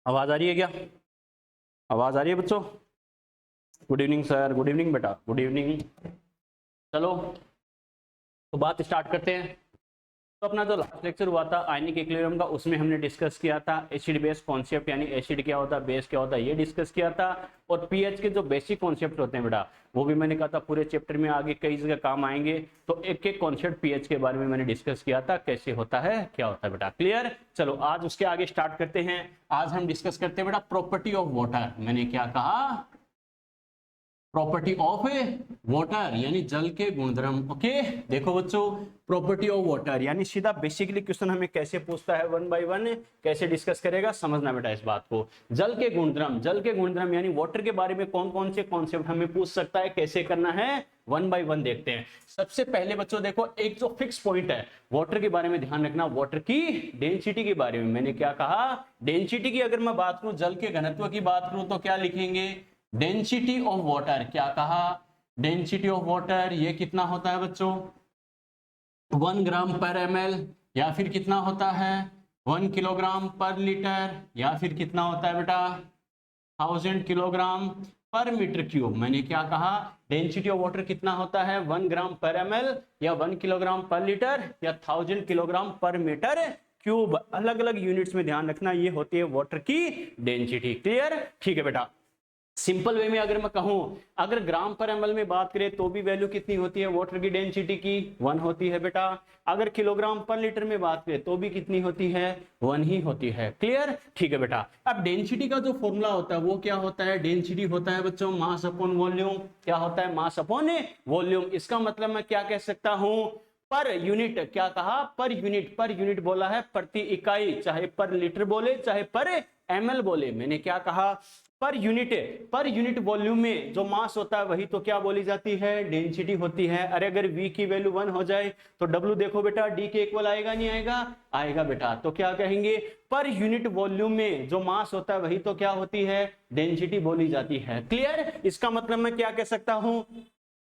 आवाज आ रही है क्या? आवाज आ रही है बच्चों? Good evening sir, good evening बेटा, गुड इवनिंग। चलो तो बात स्टार्ट करते हैं। तो अपना जो लास्ट लेक्चर हुआ था आयनिक इक्विलिब्रियम का, उसमें हमने डिस्कस किया था एसिड बेस कॉन्सेप्ट, यानी एसिड क्या होता है, बेस क्या होता है, ये डिस्कस किया था। और पीएच के जो बेसिक कॉन्सेप्ट होते हैं बेटा, वो भी मैंने कहा था पूरे चैप्टर में आगे कई जगह काम आएंगे। तो एक एक कॉन्सेप्ट पीएच के बारे में मैंने डिस्कस किया था, कैसे होता है, क्या होता है बेटा। क्लियर? चलो आज उसके आगे स्टार्ट करते हैं। आज हम डिस्कस करते हैं बेटा प्रॉपर्टी ऑफ वाटर। मैंने क्या कहा? प्रॉपर्टी ऑफ वाटर यानी जल के गुणधर्म। ओके देखो बच्चों, प्रॉपर्टी ऑफ वाटर यानी सीधा बेसिकली क्वेश्चन हमें कैसे पूछता है, वन बाय वन कैसे डिस्कस करेगा, समझना बेटा इस बात को। जल के गुणधर्म, जल के गुणधर्म यानी वाटर के बारे में कौन कौन से कॉन्सेप्ट हमें पूछ सकता है, कैसे करना है, वन बाय वन देखते हैं। सबसे पहले बच्चों देखो, एक जो फिक्स पॉइंट है वाटर के बारे में ध्यान रखना, वाटर की डेंसिटी के बारे में। मैंने क्या कहा? डेंसिटी की अगर मैं बात करूं, जल के घनत्व की बात करूं, तो क्या लिखेंगे? Density of water. क्या कहा? डेंसिटी ऑफ वाटर ये कितना होता है बच्चों? 1 ग्राम पर ml, या फिर कितना होता है 1 किलोग्राम पर लीटर, या फिर कितना होता है बेटा 1000 किलोग्राम पर मीटर क्यूब। मैंने क्या कहा? डेंसिटी ऑफ वाटर कितना होता है 1 ग्राम पर ml, या 1 किलोग्राम पर लीटर, या 1000 किलोग्राम पर मीटर क्यूब। अलग अलग यूनिट्स में ध्यान रखना, ये होती है वाटर की डेंसिटी। क्लियर? ठीक है बेटा। सिंपल वे में अगर मैं कहूं, अगर ग्राम पर एमएल में बात करें तो भी वैल्यू कितनी होती है वाटर की डेंसिटी की? 1 होती है बेटा। अगर किलोग्राम पर लीटर में बात करें तो भी कितनी होती है? 1 ही होती है। क्लियर? ठीक है बेटा। अब डेंसिटी का जो फॉर्मूला होता है वो क्या होता है? डेंसिटी होता है बच्चों मास अपॉन वॉल्यूम। क्या होता है? Mass upon volume. इसका मतलब मैं क्या कह सकता हूं? Per unit. क्या कहा? Per unit. पर यूनिट बोला है प्रति इकाई, चाहे पर लीटर बोले चाहे पर एमएल बोले। मैंने क्या कहा? पर यूनिट वॉल्यूम में जो मास होता है वही तो क्या बोली जाती है? डेंसिटी होती है। अरे अगर V की वैल्यू 1 हो जाए तो W देखो बेटा D के इक्वल आएगा नहीं आएगा? आएगा बेटा। तो क्या कहेंगे? पर यूनिट वॉल्यूम में जो मास होता है वही तो क्या होती है? डेंसिटी बोली जाती है। क्लियर? इसका मतलब मैं क्या कह सकता हूं?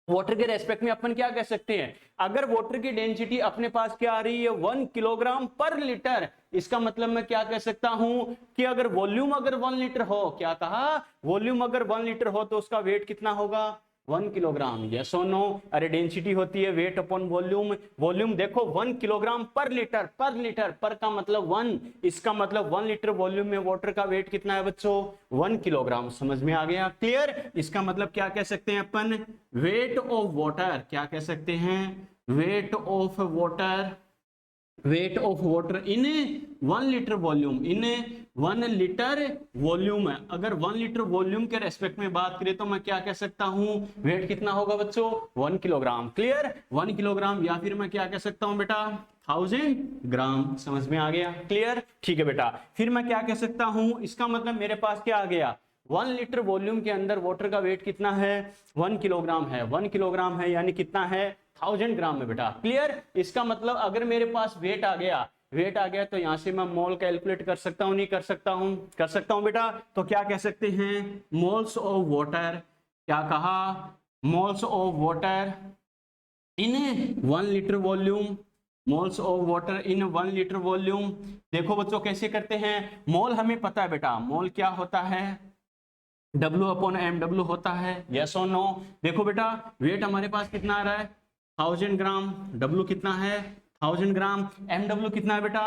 वाटर के रेस्पेक्ट में अपन क्या कह सकते हैं? अगर वाटर की डेंसिटी अपने पास क्या आ रही है 1 किलोग्राम पर लीटर, इसका मतलब मैं क्या कह सकता हूं कि अगर वॉल्यूम अगर 1 लीटर हो, क्या कहा? वॉल्यूम अगर 1 लीटर हो तो उसका वेट कितना होगा? 1 किलोग्राम। यस और नो? अरे डेंसिटी होती है वेट अपॉन वॉल्यूम। वॉल्यूम देखो 1 किलोग्राम पर लीटर, पर लीटर, पर का मतलब 1, इसका मतलब 1 लीटर वॉल्यूम में वाटर का वेट कितना है बच्चों? 1 किलोग्राम। समझ में आ गया? क्लियर? इसका मतलब क्या कह सकते हैं अपन? Weight of water. क्या कह सकते हैं? Weight of water, weight of water in 1 litre volume, in 1 litre volume है। अगर 1 लीटर वॉल्यूम के रेस्पेक्ट में बात करें तो मैं क्या कह सकता हूं? वेट कितना होगा बच्चों? 1 किलोग्राम। क्लियर? 1 किलोग्राम, या फिर मैं क्या कह सकता हूं बेटा 1000 ग्राम। समझ में आ गया? क्लियर? ठीक है बेटा। फिर मैं क्या कह सकता हूं? इसका मतलब मेरे पास क्या आ गया? 1 लीटर वॉल्यूम के अंदर वाटर का वेट कितना है? 1 किलोग्राम है। 1 किलोग्राम है यानी कितना है? 1000 ग्राम में बेटा। क्लियर? इसका मतलब अगर मेरे पास वेट आ गया, वेट आ गया तो यहां से मैं मोल कैलकुलेट कर सकता हूं, नहीं कर सकता हूं? कर सकता हूं बेटा। तो क्या कह सकते हैं? Moles of water. क्या कहा? Moles of water in 1 litre volume, moles of water in 1 litre volume. देखो बच्चों कैसे करते हैं? मोल हमें पता है बेटा, मोल क्या होता है? W अपॉन MW होता है। यस और नो? देखो बेटा वेट हमारे पास कितना आ रहा है? 1000 ग्राम। W कितना है? 1000 ग्राम। MW कितना है बेटा?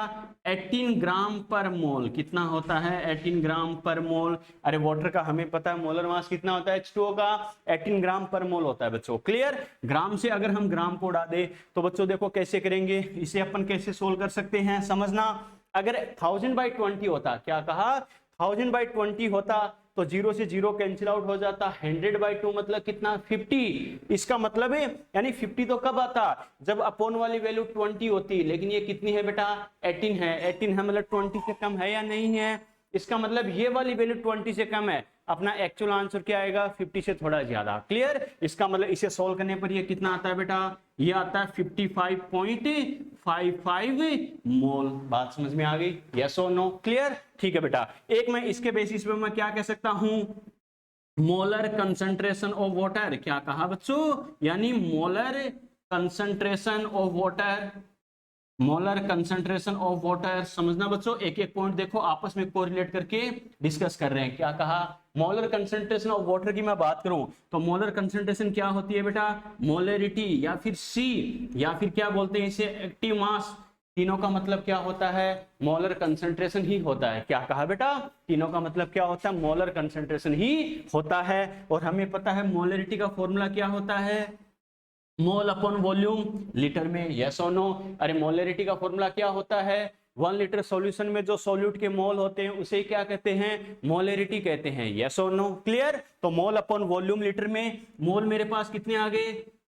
18 ग्राम पर मोल। कितना होता है? 18 ग्राम पर मोल। अरे वाटर का हमें पता है मोलर मास कितना होता है H2O का? 18 ग्राम पर मोल होता है बच्चों। क्लियर? ग्राम से अगर हम ग्राम को उड़ा दे तो बच्चों देखो कैसे करेंगे, इसे अपन कैसे सोल्व कर सकते हैं, समझना। अगर 1000/20 होता, क्या कहा? 1000/20 होता तो 0 से 0 कैंसिल आउट हो जाता। 100/2 मतलब कितना? 50। इसका मतलब है यानी 50 तो कब आता? जब अपोन वाली वैल्यू 20 होती। लेकिन ये कितनी है बेटा? 18 है। 18 है मतलब 20 से कम है या नहीं है? इसका मतलब ये वाली वैल्यू 20 से कम है। अपना एक्चुअल आंसर क्या आएगा? 50 से थोड़ा ज्यादा। क्लियर? इसका मतलब इसे सोल्व करने पर ये कितना आता है बेटा? ये आता है 55.55 मोल। बात समझ में आ गई? यस और नो? क्लियर? ठीक है बेटा। एक मैं इसके बेसिस पे मैं क्या कह सकता हूं? Molar concentration of water. क्या कहा बच्चों? यानी molar concentration of water molar concentration of water, समझना बच्चों, एक एक पॉइंट देखो आपस में कोरिलेट करके डिस्कस कर रहे हैं। क्या कहा, मोलर कंसंट्रेशन ऑफ वाटर की मैं बात करूं तो मोलर कंसंट्रेशन क्या होती है बेटा, मोलरिटी या फिर सी या फिर क्या बोलते हैं इसे, एक्टिव मास, तीनों का मतलब क्या होता है, मोलर कंसंट्रेशन ही होता है। क्या कहा बेटा, तीनों का मतलब क्या होता है, मोलर कंसंट्रेशन ही होता है। और हमें पता है मोलरिटी का फॉर्मूला क्या होता है, मोल अपॉन वॉल्यूम लीटर में, यस और नो। अरे मोलरिटी का फॉर्मूला क्या होता है, 1 लीटर सॉल्यूशन में जो सॉल्यूट के मोल होते हैं उसे क्या कहते हैं, मोलरिटी कहते हैं, यस और नो, क्लियर। तो मोल अपॉन वॉल्यूम लीटर में, मोल मेरे पास कितने आ गए,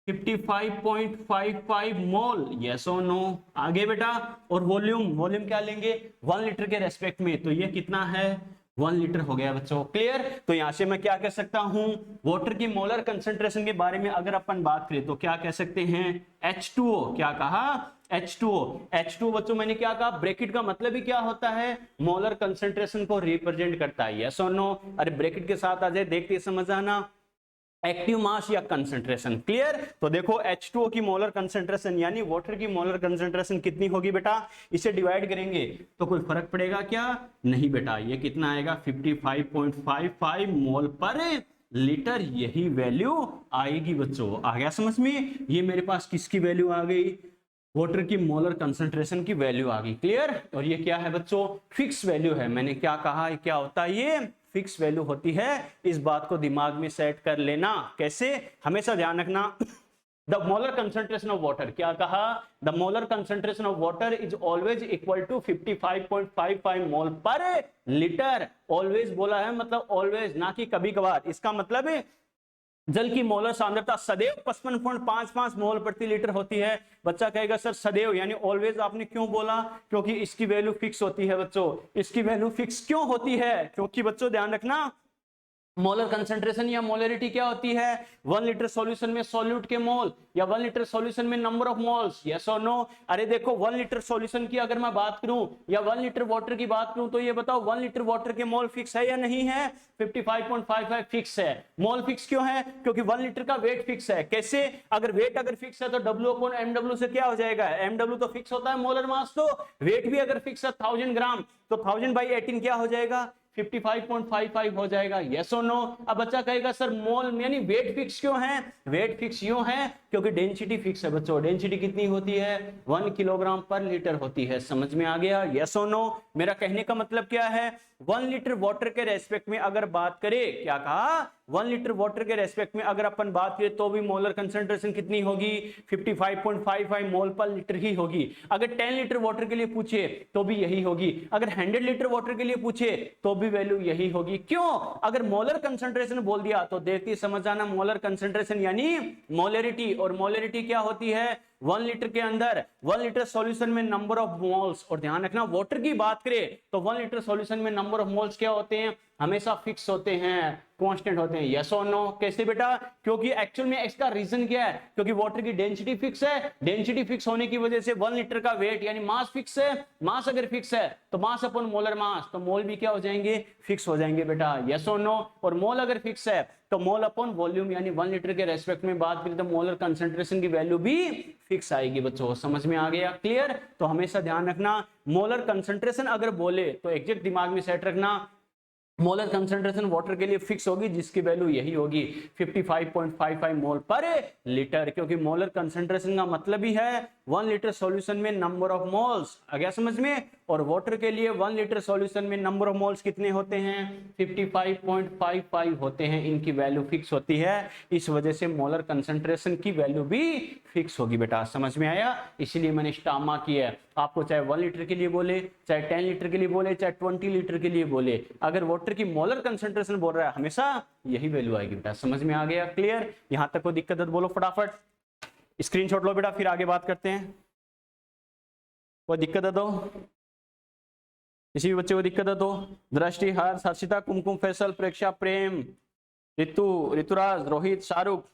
55.55 मोल, यस और नो, आगे बेटा। और वॉल्यूम, वॉल्यूम क्या लेंगे 1 लीटर के रेस्पेक्ट में, तो ये कितना है 1 लीटर हो गया बच्चों, क्लियर। तो यहां से मैं क्या कह सकता हूं, वाटर की मोलर कंसंट्रेशन के बारे में अगर अपन बात करें तो क्या कह सकते हैं, H2O, क्या कहा, H2O। H2O बच्चों मैंने क्या कहा, ब्रैकेट का मतलब ही क्या होता है, मोलर कंसंट्रेशन को रिप्रेजेंट करता है, यस और नो। अरे ब्रैकेट के साथ आ जाए, देखते समझ आना, एक्टिव मास या कंसंट्रेशन, क्लियर। तो देखो H2O की मोलर कंसंट्रेशन यानी वाटर की मोलर कंसंट्रेशन कितनी होगी बेटा, इसे डिवाइड करेंगे तो कोई फर्क पड़ेगा क्या, नहीं बेटा, ये कितना आएगा 55.55 मोल पर लीटर, यही वैल्यू आएगी बच्चों, आ गया समझ में। ये मेरे पास किसकी वैल्यू आ गई, वाटर की मोलर कंसंट्रेशन की वैल्यू आ गई, क्लियर। और ये क्या है बच्चों, फिक्स वैल्यू है, मैंने क्या कहा, क्या होता है ये फिक्स वैल्यू होती है, इस बात को दिमाग में सेट कर लेना। कैसे, हमेशा ध्यान रखना, the molar concentration of water, क्या कहा, the molar concentration of water is always equal to 55.55 mole per litre, always बोला है मतलब ऑलवेज, ना कि कभी कभार। इसका मतलब है जल की मोलर सांद्रता सदैव 55.55 मोल प्रति लीटर होती है। बच्चा कहेगा सर सदैव यानी ऑलवेज आपने क्यों बोला, क्योंकि इसकी वैल्यू फिक्स होती है बच्चों। इसकी वैल्यू फिक्स क्यों होती है, क्योंकि बच्चों ध्यान रखना, मोलर कंसंट्रेशन या मोलरिटी क्या होती है, 1 लीटर सॉल्यूशन में सॉल्यूट के मोल या 1 लीटर सॉल्यूशन में नंबर ऑफ मोल्स, यस और नो। अरे देखो 1 लीटर सॉल्यूशन की अगर मैं बात करूं या 1 लीटर वाटर की बात करूं तो ये बताओ 1 लीटर वाटर के मोल फिक्स है या नहीं है, 55.55 फिक्स है। मोल फिक्स क्यों है, क्योंकि 1 लीटर का वेट फिक्स है। कैसे, अगर वेट अगर फिक्स है तो W/mW से क्या हो जाएगा, mW तो फिक्स होता है, मोलर मास, तो वेट भी अगर फिक्स है 1000 ग्राम तो 1000/18 क्या हो जाएगा, 55.55 हो जाएगा, यस और नो। अब बच्चा कहेगा सर मोल यानी वेट फिक्स क्यों है, वेट फिक्स यूं है क्योंकि डेंसिटी फिक्स है बच्चों। डेंसिटी कितनी होती है, 1 किलोग्राम पर लीटर होती है, समझ में आ गया, यस और नो। मेरा कहने का मतलब क्या है, 1 लीटर वाटर के रेस्पेक्ट में अगर बात करें, क्या कहा, 1 लीटर वाटर के रेस्पेक्ट में अगर अपन बात करें तो भी मोलर कंसंट्रेशन कितनी होगी, 55.55 मोल पर लीटर ही होगी। अगर 10 लीटर वाटर के लिए पूछे तो भी यही होगी, अगर 100 लीटर वाटर के लिए पूछे तो भी वैल्यू यही होगी। क्यों, अगर मोलर कंसंट्रेशन बोल दिया तो देखती समझ आना, मोलर कंसंट्रेशन यानी मोलरिटी, और मोलरिटी क्या होती है, 1 लीटर के अंदर 1 लीटर सॉल्यूशन में नंबर ऑफ मोल्स। और ध्यान रखना वाटर की बात करें तो 1 लीटर सॉल्यूशन में नंबर ऑफ मोल्स क्या होते हैं, हमेशा फिक्स होते हैं, कांस्टेंट होते हैं, यस और नो। कैसे बेटा, क्योंकि एक्चुअल में इसका रीजन क्या है, क्योंकि वाटर की डेंसिटी फिक्स है, डेंसिटी फिक्स होने की वजह से 1 लीटर का वेट यानी मास फिक्स है, मास अगर फिक्स है तो मास अपन मोलर मास, तो मोल भी क्या हो जाएंगे, फिक्स हो जाएंगे बेटा, यस और नो। और मोल अगर फिक्स है तो मोल अपॉन वॉल्यूम यानी 1 लीटर के रेस्पेक्ट में बात करें तो मोलर कंसंट्रेशन की वैल्यू भी फिक्स आएगी बच्चों, समझ में आ गया, क्लियर। तो हमेशा ध्यान रखना, मोलर कंसंट्रेशन अगर बोले तो एग्जैक्ट दिमाग में सेट रखना, मोलर कंसंट्रेशन वाटर के लिए फिक्स होगी जिसकी वैल्यू यही होगी 55.55 मोल पर लीटर, क्योंकि मोलर कंसंट्रेशन का मतलब ही है 1 लीटर सॉल्यूशन में नंबर ऑफ मोल्स, आ गया समझ में। और वाटर के लिए 1 लीटर सॉल्यूशन में नंबर ऑफ मोल्स कितने होते हैं, 55.55 होते हैं, इनकी वैल्यू फिक्स होती है, इस वजह से मोलर कंसंट्रेशन की वैल्यू भी फिक्स होगी बेटा, समझ में आया। इसीलिए मैंने स्टामा किया है, आपको चाहे 1 लीटर के लिए बोले, चाहे 10 लीटर के लिए बोले, चाहे 20 लीटर के लिए बोले, अगर वाटर की मोलर कंसंट्रेशन बोल रहा है हमेशा यही वैल्यू आएगी बेटा, समझ में आ गया, क्लियर। यहां तक कोई दिक्कत है तो बोलो फटाफट, स्क्रीनशॉट लो बेटा, फिर आगे बात करते हैं। कोई दिक्कत है तो, किसी भी बच्चे को दिक्कत है तो, दृष्टि, हर्ष, हर्षिता, कुमकुम, फैसल, प्रेक्षा, प्रेम, ऋतु, ऋतुराज, रोहित, शाहरुख,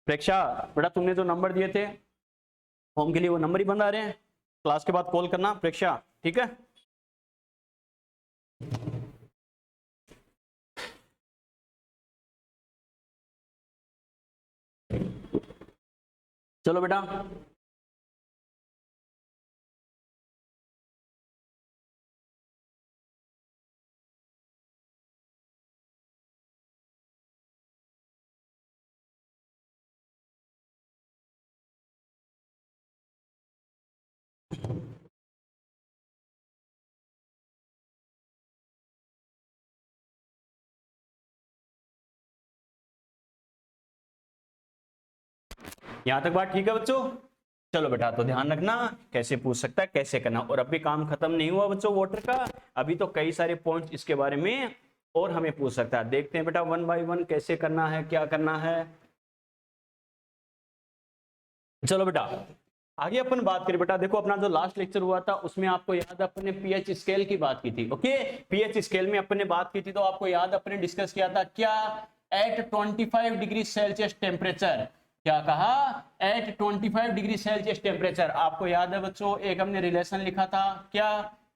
प्रेक्षा, बेटा तुमने जो नंबर दिए थे फॉर्म के लिए वो नंबर ही बंद आ रहे हैं, क्लास के बाद कॉल करना प्रेक्षा, ठीक है। चलो बेटा, यहां तक बात ठीक है बच्चों? चलो बेटा, तो ध्यान रखना कैसे पूछ सकता है, कैसे करना। और अभी काम खत्म नहीं हुआ बच्चों वाटर का, अभी तो कई सारे पॉइंट्स इसके बारे में और हमें पूछ सकता है। देखते हैं बेटा वन बाय वन कैसे करना है, क्या करना है। चलो बेटा, आगे अपन बात करें बेटा। देखो अपना जो लास्ट लेक्चर हुआ था उसमें आपको याद अपने पीएच स्केल की बात की थी। ओके, पीएच स्केल में अपन ने बात की थी, तो आपको याद अपने डिस्कस किया था क्या, एट 25 डिग्री सेल्सियस टेम्परेचर, क्या कहा, एट 25 डिग्री सेल्सियस टेम्परेचर। आपको याद है बच्चों, एक हमने रिलेशन लिखा था क्या,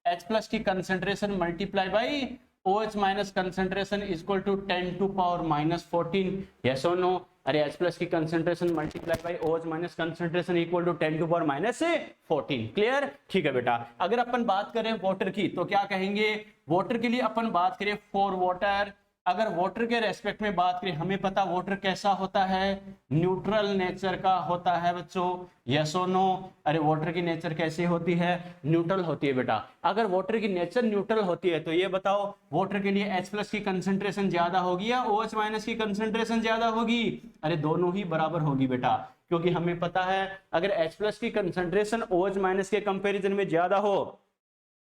H प्लस की concentration multiply by OH minus concentration equal to 10 to power minus 14। Yes और नो? अरे H प्लस की concentration multiply by OH minus concentration equal to 10 to power minus 14। Clear? ठीक है बेटा, अगर अपन बात करें वाटर की तो क्या कहेंगे, वाटर के लिए अपन बात करें फॉर वाटर। अगर वाटर के रेस्पेक्ट में बात करें, हमें पता वाटर कैसा होता है, न्यूट्रल नेचर का होता है बच्चों। यस और नो? अरे वाटर की नेचर कैसी होती है, न्यूट्रल होती है बेटा। अगर वाटर की नेचर न्यूट्रल होती है तो ये बताओ वाटर के लिए H प्लस की कंसेंट्रेशन ज्यादा होगी या OH माइनस की कंसेंट्रेशन ज्यादा होगी? अरे दोनों ही बराबर होगी बेटा, क्योंकि हमें पता है अगर H प्लस की कंसेंट्रेशन OH माइनस के कंपेरिजन में ज्यादा हो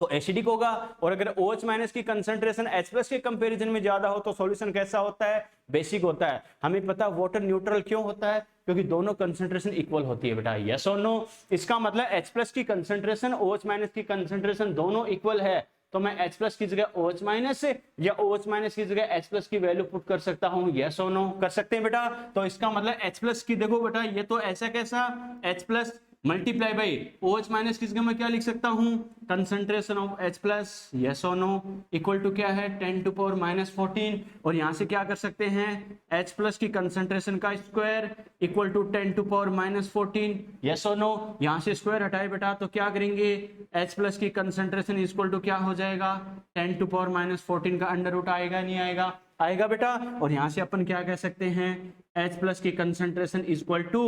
तो एसिडिक होगा, और अगर OH माइनस की कंसेंट्रेशन H प्लस के कंपैरिजन में ज्यादा हो तो सॉल्यूशन कैसा होता है, बेसिक होता है। हमें पता वाटर न्यूट्रल क्यों होता है, क्योंकि दोनों कंसेंट्रेशन इक्वल होती है बेटा। यस और नो? इसका मतलब H प्लस की कंसेंट्रेशन OH माइनस की कंसेंट्रेशन दोनों इक्वल है, तो मैं H प्लस की जगह OH माइनस या OH माइनस की जगह H प्लस की वैल्यू पुट कर सकता हूं। यस और नो? कर सकते हैं बेटा। तो इसका मतलब H प्लस की देखो बेटा, ये तो ऐसा कैसा, H plus multiply by OH minus की जगह मैं क्या लिख सकता हूं, concentration of H plus. Yes और नो? इक्वल टू क्या है, 10 टू पावर माइनस 14। और यहां से क्या कर सकते हैं, H प्लस की कंसंट्रेशन का square equal to 10 to power minus 14। Yes और नो? यहां से स्क्वायर हटाए बेटा तो क्या करेंगे, H प्लस की कंसंट्रेशन इक्वल टू क्या हो जाएगा, 10 टू पावर माइनस 14 का अंडर रूट आएगा नहीं आएगा, आएगा बेटा। और यहां से अपन क्या कह सकते हैं, H प्लस की concentration equal to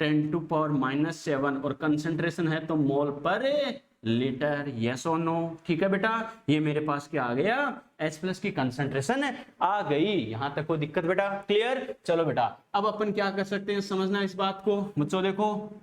10 to power minus 7, और कंसंट्रेशन है तो मोल पर लीटर। यस और नो? ठीक है बेटा, ये मेरे पास क्या आ गया, H प्लस की कंसंट्रेशन आ गई। यहां तक कोई दिक्कत बेटा? क्लियर? चलो बेटा, अब अपन क्या कर सकते हैं, समझना इस बात को मुझको, देखो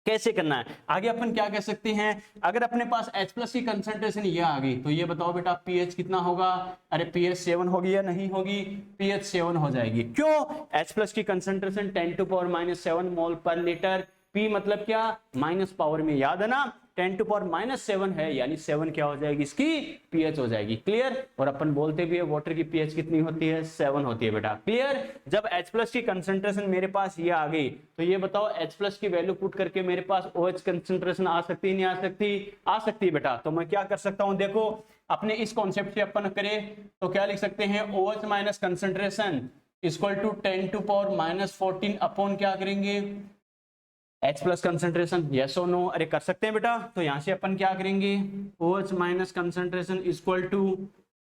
कैसे करना है। आगे अपन क्या कह सकते हैं, अगर अपने पास H प्लस की कंसंट्रेशन ये आ गई तो ये बताओ बेटा pH कितना होगा, अरे pH 7 होगी या नहीं होगी, pH 7 हो जाएगी। क्यों? H प्लस की concentration 10 to power minus 7 mole per litre, P मतलब क्या, माइनस पावर में, याद है ना, 10 टू पावर माइनस 7 है, यानी 7 क्या हो जाएगी, इसकी pH हो जाएगी। क्लियर? और अपन बोलते भी है वाटर की pH कितनी होती है, 7 होती है बेटा। क्लियर? जब H प्लस की कंसंट्रेशन मेरे पास ये आ गई तो ये बताओ H प्लस की वैल्यू पुट करके मेरे पास OH कंसंट्रेशन आ सकती है नहीं आ सकती, आ सकती है बेटा। तो मैं क्या कर सकता हूं, देखो अपने इस कॉन्सेप्ट से अपन करें तो क्या लिख सकते हैं, OH minus concentration equal to 10 to power minus 14 upon क्या करेंगे, H प्लस कंसंट्रेशन। यस और नो? अरे कर सकते हैं बेटा। तो यहां से अपन क्या करेंगे, OH minus concentration equal to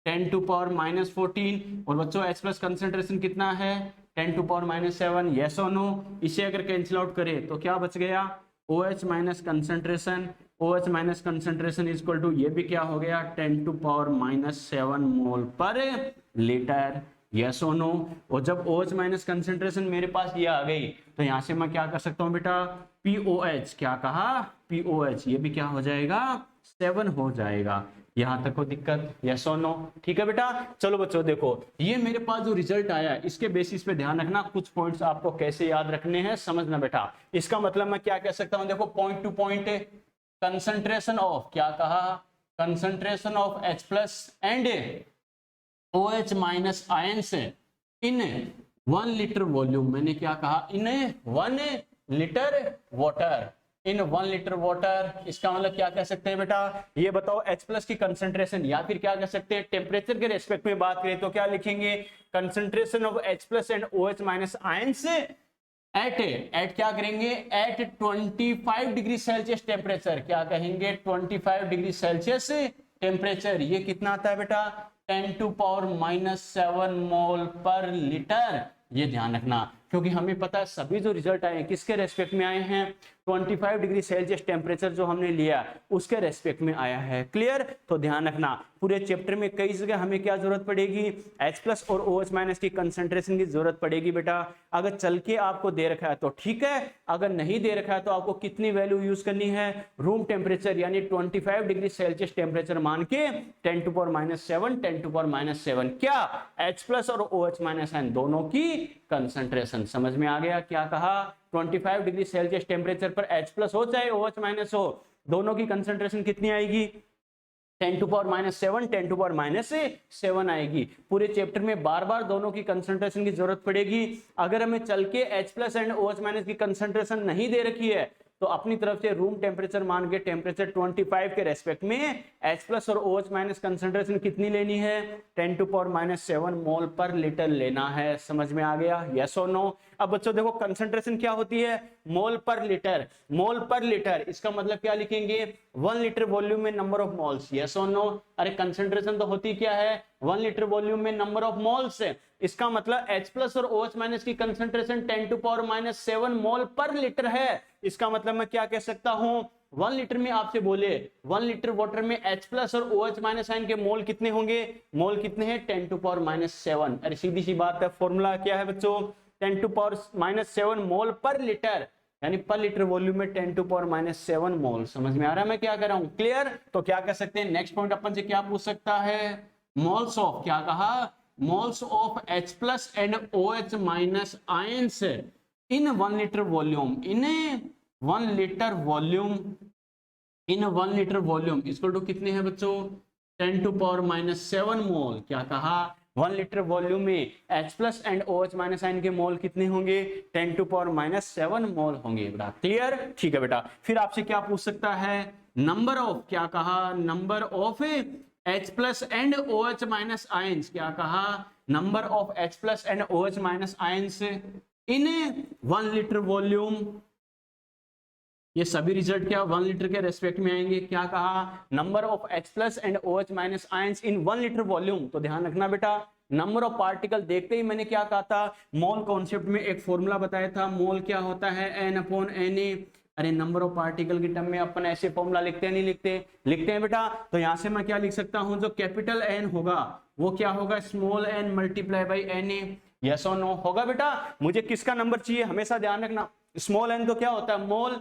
10 to power minus 14, और बच्चों H प्लस कंसंट्रेशन कितना है, 10 टू पावर माइनस 7। यस और नो? इसे अगर कैंसिल आउट करें तो क्या बच गया, OH minus concentration, OH minus concentration equal to ये भी क्या हो गया, 10 to power minus 7 mole per litre. Yes और नो? और जब OH माइनस कंसेंट्रेशन मेरे पास ये आ गई तो यहां से मैं क्या कर सकता हूं बेटा, POH, क्या कहा, POH, ये भी क्या हो जाएगा, 7 हो जाएगा। यहां तक कोई दिक्कत? यस और नो? ठीक है बेटा। चलो बच्चों देखो, ये मेरे पास जो रिजल्ट आया इसके बेसिस पे ध्यान रखना, कुछ पॉइंट्स आपको कैसे याद रखने हैं समझना बेटा। इसका मतलब मैं क्या कह सकता हूं, देखो point two point concentration of, क्या कहा, concentration of H plus and OH minus ions in 1 litre volume, मैंने क्या कहा, इन 1 लीटर वाटर, इन 1 लीटर वाटर। इसका मतलब क्या कह सकते हैं बेटा, ये बताओ H प्लस की कंसंट्रेशन, या फिर क्या कह सकते हैं टेम्परेचर के रेस्पेक्ट में बात करें तो क्या लिखेंगे, concentration of H plus and OH minus ions at क्या करेंगे, एट 25 डिग्री सेल्सियस टेम्परेचर, क्या कहेंगे 25 डिग्री सेल्सियस टेम्परेचर, ये कितना आता है बेटा 10⁻⁻7 मोल पर लीटर। ये ध्यान रखना, क्योंकि हमें पता है सभी जो रिजल्ट आए हैं किसके रेस्पेक्ट में आए हैं, 25 डिग्री सेल्सियस टेम्परेचर जो हमने लिया उसके रेस्पेक्ट में आया है। क्लियर, तो ध्यान रखना पूरे चैप्टर में कई जगह हमें क्या जरूरत पड़ेगी, H+ और OH- की कंसंट्रेशन की जरूरत पड़ेगी बेटा। अगर चल के आपको दे रखा है तो ठीक है, अगर नहीं दे रखा है तो आपको कितनी वैल्यू यूज करनी है, रूम टेम्परेचर यानी 25 डिग्री सेल्सियस टेम्परेचर मान के 10⁻⁷ 10⁻⁷ क्या, H+ और OH- दोनों की कंसंट्रेशन। समझ में आ गया क्या कहा, 25 डिग्री सेल्सियस टेम्परेचर पर H+ हो चाहे OH- हो, दोनों की कंसंट्रेशन कितनी आएगी 10⁻⁷ 10⁻⁷ आएगी। पूरे चैप्टर में बार बार दोनों की कंसंट्रेशन की जरूरत पड़ेगी। अगर हमें चल के H+ एंड OH- की कंसंट्रेशन नहीं दे रखी है तो अपनी तरफ से रूम टेम्परेचर मान के टेम्परेचर 25 के रेस्पेक्ट में H+ और OH- कंसंट्रेशन कितनी लेनी है 10⁻⁷ मोल पर लीटर लेना है। समझ में आ गया, यस और नो। अब बच्चों देखो कंसंट्रेशन क्या होती है, मोल पर लीटर, मोल पर लीटर इसका मतलब क्या लिखेंगे 1 लीटर वॉल्यूम में नंबर ऑफ मोल्स, यस और नो। अरे कंसंट्रेशन तो होती क्या है 1 लीटर वॉल्यूम में नंबर ऑफ मोल्स, इसका मतलब H+ और OH- की कंसंट्रेशन 10⁻⁷ मोल पर लीटर है। इसका मतलब मैं क्या कह सकता हूं, 1 लीटर में आपसे बोले 1 लीटर वाटर में H+ और OH- के मोल कितने होंगे, मोल कितने हैं 10⁻⁷। अरे सीधी सी बात है, फॉर्मूला क्या है बच्चों 10⁻⁷ मोल पर लीटर, यानी पर लीटर वॉल्यूम में 10⁻⁷ मोल। समझ में आ रहा है मैं क्या कर रहा हूं, क्लियर। तो क्या कह सकते हैं नेक्स्ट पॉइंट अपन से क्या पूछ सकता है, मोल्स ऑफ, क्या कहा moles of H+ and OH- ions in 1 litre volume, in 1 litre volume, in 1 litre volume equal to कितने हैं बच्चों 10⁻⁷ मोल। क्या कहा 1 लीटर वॉल्यूम में H+ एंड OH- के मोल कितने होंगे 10⁻⁷ मोल होंगे बेटा। क्लियर, ठीक है बेटा। फिर आपसे क्या पूछ सकता है, नंबर ऑफ, क्या कहा number of H+ and OH- ions, क्या कहा number of H+ and OH- ions in 1 litre volume. ये सभी रिजल्ट क्या 1 लीटर के रेस्पेक्ट में आएंगे। क्या कहा number of H+ and OH- ions in 1 litre volume. तो ध्यान रखना बेटा, नंबर ऑफ पार्टिकल देखते ही मैंने क्या कहा था, मोल कॉन्सेप्ट में एक फॉर्मूला बताया था, मोल क्या होता है N/Na। अरे नंबर ऑफ पार्टिकल की टर्म में अपन ऐसे फॉर्मूला लिखते हैं नहीं लिखते, लिखते हैं बेटा। तो यहां से मैं क्या लिख सकता हूं, जो कैपिटल N होगा वो क्या होगा small n multiply by Na। Yes और नो होगा बेटा। मुझे किसका नंबर चाहिए हमेशा ध्यान रखना, स्मॉल n तो क्या होता है मोल,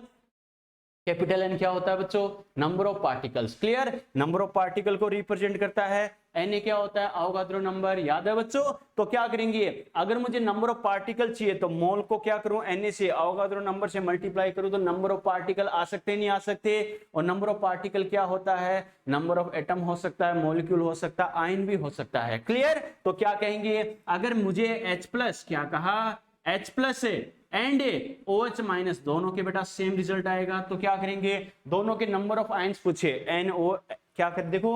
कैपिटल एन क्या होता है बच्चों number of particles. Clear, number of particle को रिप्रेजेंट करता है, एन क्या होता है अवोगाद्रो नंबर, याद है बच्चों। तो क्या करेंगे, अगर मुझे नंबर ऑफ पार्टिकल चाहिए तो मोल को क्या करूं एन से अवोगाद्रो नंबर से मल्टीप्लाई करूं तो नंबर ऑफ पार्टिकल आ सकते नहीं आ सकते। और नंबर ऑफ पार्टिकल क्या होता है, नंबर ऑफ एटम हो सकता है, मॉलिक्यूल हो सकता है, आयन भी हो सकता है। क्लियर, तो क्या कहेंगे अगर मुझे H+, क्या कहा H+ एंड OH- दोनों के बेटा सेम रिजल्ट आएगा। तो क्या करेंगे दोनों के नंबर ऑफ आयंस पूछे NO, क्या कर देखो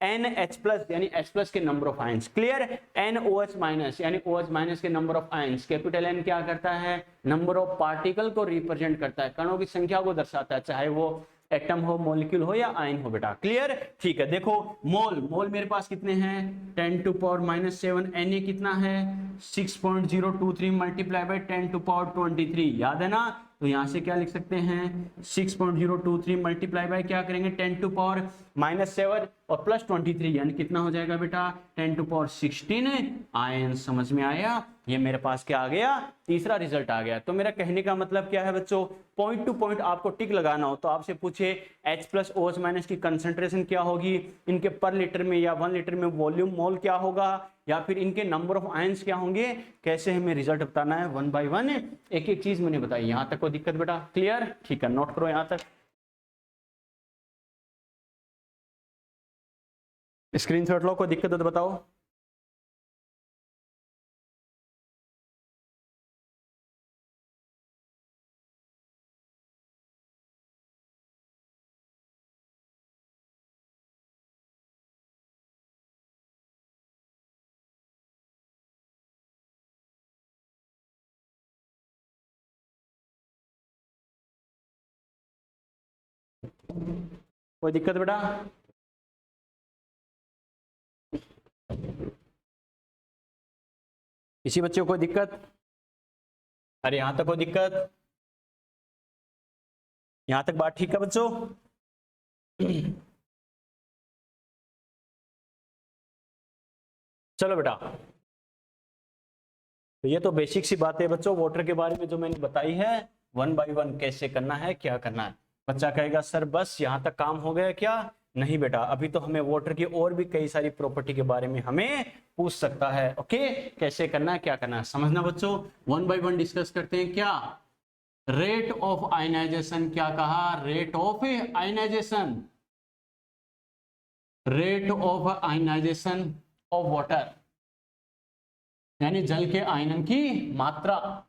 NH+ यानी H+ के number of ions. Clear, NOH- यानी OH- के number of ions. Capital N क्या करता है नंबर ऑफ पार्टिकल को रिप्रेजेंट करता है, कणों की संख्या को दर्शाता है, चाहे वो एटम हो मॉलिक्यूल हो या आयन हो बेटा। क्लियर, ठीक है। देखो मोल, मोल मेरे पास कितने हैं 10⁻⁷, Na कितना है 6.023 मल्टीप्लाई बाई 10⁻23, याद है ना। तो यहां से क्या लिख सकते हैं 6.023 मल्टीप्लाई बाई क्या करेंगे 10⁻⁷ और प्लस 23 यानी कितना हो जाएगा बेटा 10⁻16 आयन। समझ में आया, ये मेरे पास क्या आ गया तीसरा रिजल्ट आ गया। तो मेरा कहने का मतलब क्या है बच्चों, पॉइंट टू पॉइंट आपको टिक लगाना हो तो आपसे पूछे H+ OH- की कंसंट्रेशन क्या होगी, इनके पर लीटर में या 1 लीटर में वॉल्यूम मोल क्या होगा, या फिर इनके नंबर ऑफ आयंस क्या होंगे, कैसे हमें रिजल्ट बताना है 1 बाय 1 एक एक चीज मैंने बताई। यहां तक कोई दिक्कत बेटा, क्लियर, ठीक है नोट करो यहां तक, स्क्रीनशॉट लो, कोई दिक्कत हो तो बताओ। कोई दिक्कत बेटा? किसी बच्चे को कोई दिक्कत? अरे यहां तक कोई दिक्कत? यहां तक बात ठीक है बच्चों? चलो बेटा, तो ये तो बेसिक सी बात है बच्चों वाटर के बारे में जो मैंने बताई है, 1 बाय 1 कैसे करना है, क्या करना है। बच्चा कहेगा सर बस यहाँ तक काम हो गया क्या? नहीं बेटा, अभी तो हमें वाटर की और भी कई सारी प्रॉपर्टी के बारे में हमें पूछ सकता है। ओके, कैसे करना है, क्या करना है, समझना बच्चों। 1 बाय 1 डिस्कस करते हैं। क्या रेट ऑफ आयनाइजेशन, क्या कहा? Rate of ionization, rate of ionization of water, यानी जल के आयनन की मात्रा।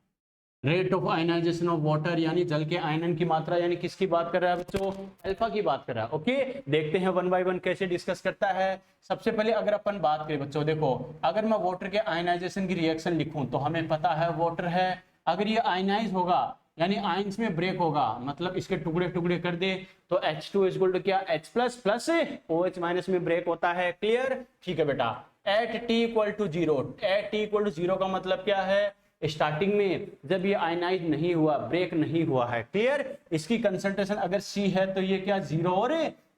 Rate of ionization of water यानी जल के आयनन की मात्रा, यानी किसकी बात कर रहा है बच्चों? अल्फा की बात कर रहा है। ओके, देखते हैं 1 बाय 1 कैसे डिस्कस करता है। सबसे पहले अगर अपन बात करें बच्चों, देखो अगर मैं वाटर के आयनाइजेशन की रिएक्शन लिखूं तो हमें पता है वाटर है, अगर ये आयनाइज होगा यानी आयंस में ब्रेक होगा, मतलब इसके टुकड़े टुकड़े कर दे तो H2 इक्वल टू क्या? H plus plus OH minus में ब्रेक होता है। क्लियर? ठीक है बेटा। At T equal to 0, at T equal to 0 का मतलब क्या है? स्टार्टिंग में जब ये आयनाइज नहीं हुआ, ब्रेक नहीं हुआ है। क्लियर? इसकी कंसंट्रेशन अगर C है तो ये क्या 0 और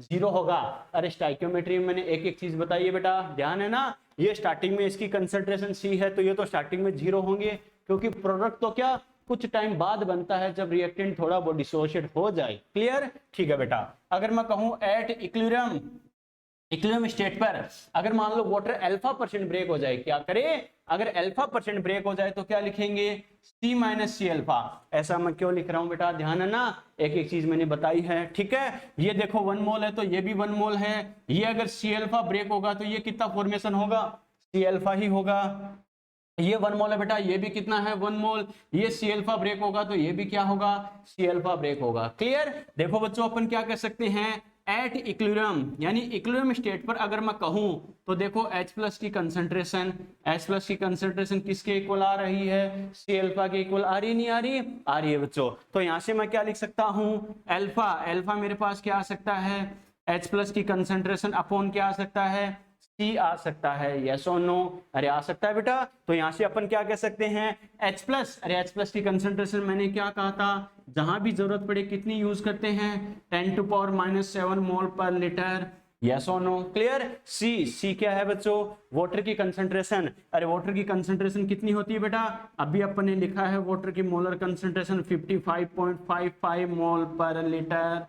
0 होगा। अरे स्टाइकियोमेट्री में मैंने एक एक चीज बताई है बेटा, ध्यान है ना। ये स्टार्टिंग में इसकी कंसंट्रेशन C है तो ये तो स्टार्टिंग में 0 होंगे, क्योंकि प्रोडक्ट तो क्या कुछ टाइम बाद बनता है जब रिएक्टेंट थोड़ा बहुत डिसोशिएट हो जाए। क्लियर? ठीक है बेटा। अगर मैं कहूं एट इक्विलिब्रियम स्टेट पर अगर मान लो वाटर अल्फा% ब्रेक हो जाए, क्या करे? अगर अल्फा% ब्रेक हो जाए तो क्या लिखेंगे? C minus C alpha. ऐसा मैं क्यों लिख रहा हूं बेटा? ध्यान है ना, एक एक चीज मैंने बताई है। ठीक है, ये देखो 1 मोल है तो ये भी 1 मोल है। ये अगर C अल्फा ब्रेक होगा तो ये कितना फॉर्मेशन होगा? C अल्फा ही होगा। ये 1 मोल है बेटा, ये भी कितना है? 1 मोल। ये C अल्फा ब्रेक होगा तो ये भी क्या होगा? C अल्फा ब्रेक होगा। क्लियर? देखो बच्चों अपन क्या कर सकते हैं, एट इक्विलिब्रियम यानी इक्विलिब्रियम स्टेट पर अगर मैं कहूं तो देखो H प्लस की कंसंट्रेशन किसके इक्वल आ रही है? C अल्फा के इक्वल आ रही नहीं आ रही? आ रही है बच्चों। तो यहां से मैं क्या लिख सकता हूं? अल्फा मेरे पास क्या आ सकता है? H प्लस की कंसंट्रेशन अपॉन क्या आ सकता है? C आ सकता है। यस और नो? अरे आ सकता है बेटा। तो यहां से अपन क्या कह सकते हैं? H प्लस, अरे H प्लस की कंसंट्रेशन मैंने क्या कहा था, जहां भी जरूरत पड़े कितनी यूज करते हैं? 10⁻⁻7 मोल पर लीटर। यस और नो? क्लियर? C क्या है बच्चों? वाटर की कंसंट्रेशन। अरे वाटर की कंसंट्रेशन कितनी होती है बेटा? अभी अपन ने लिखा है वाटर की molar concentration 55.55 mole per litre.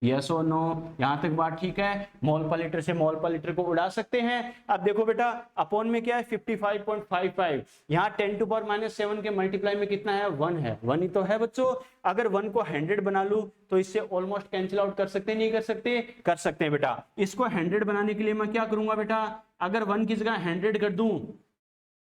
Yes और नो? यहां तक बात ठीक है। मोल पर लीटर से मोल पर लीटर को उड़ा सकते हैं। अब देखो बेटा अपॉन में क्या है? 55.55। यहाँ 10⁻⁻7 के मल्टीप्लाई में कितना है? 1 है। 1 ही तो है बच्चों। अगर 1 को 100 बना लूं तो इससे ऑलमोस्ट कैंसिल आउट कर सकते हैं, नहीं कर सकते? कर सकते हैं बेटा। इसको 100 बनाने के लिए मैं क्या करूंगा बेटा? अगर 1 की जगह 100 कर दूं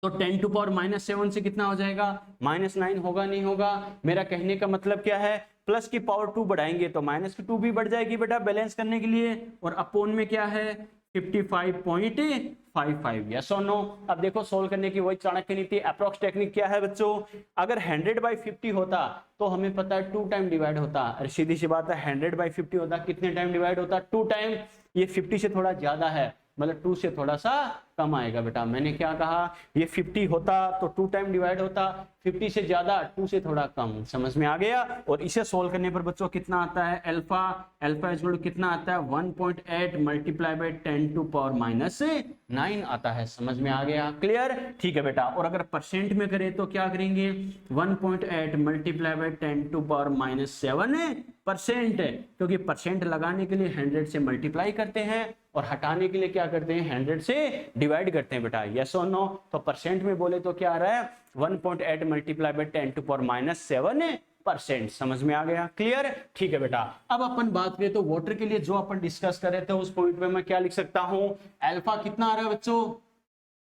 तो 10⁻⁻7 से कितना हो जाएगा? -9 होगा, नहीं होगा? मेरा कहने का मतलब क्या है, प्लस की पावर 2 बढ़ाएंगे तो माइनस की 2 भी बढ़ जाएगी बेटा, बैलेंस करने के लिए। और अपोन में क्या है? 55.55। यस और नो? अब देखो सोल्व करने की वही चाणक्य नीति, अप्रॉक्स टेक्निक क्या है बच्चों? अगर 100/50 होता तो हमें पता है 2 टाइम डिवाइड होता। अरे सीधी सी बात है, 100/50 होता कितने टाइम डिवाइड होता? 2 टाइम। ये 50 से थोड़ा ज्यादा है, मतलब 2 से थोड़ा सा कम आएगा बेटा। मैंने क्या कहा? ये 50 होता तो 2 टाइम डिवाइड होता, 50 से ज्यादा 2 से थोड़ा कम। समझ में आ गया? और इसे सोल्व करने पर बच्चों कितना आता है? अल्फा इक्वल कितना आता है? 1.8 मल्टीप्लाई बाय 10⁻⁹ आता है। समझ में आ गया? क्लियर? ठीक है बेटा। और अगर परसेंट में करें तो क्या करेंगे? 1.8 मल्टीप्लाई बाय 10⁻⁷% क्योंकि परसेंट लगाने के लिए 100 से मल्टीप्लाई करते हैं और हटाने के लिए क्या करते हैं? 100 से डिवाइड करते हैं बेटा। यस और नो? तो परसेंट में बोले तो क्या आ रहा है? 1.8 मल्टीप्लाई बाय 10⁻⁷%। समझ में आ गया? क्लियर? ठीक है बेटा। अब अपन बात करें तो वाटर के लिए जो अपन डिस्कस कर रहे थे उस पॉइंट पे मैं क्या लिख सकता हूं? अल्फा कितना आ रहा है बच्चों?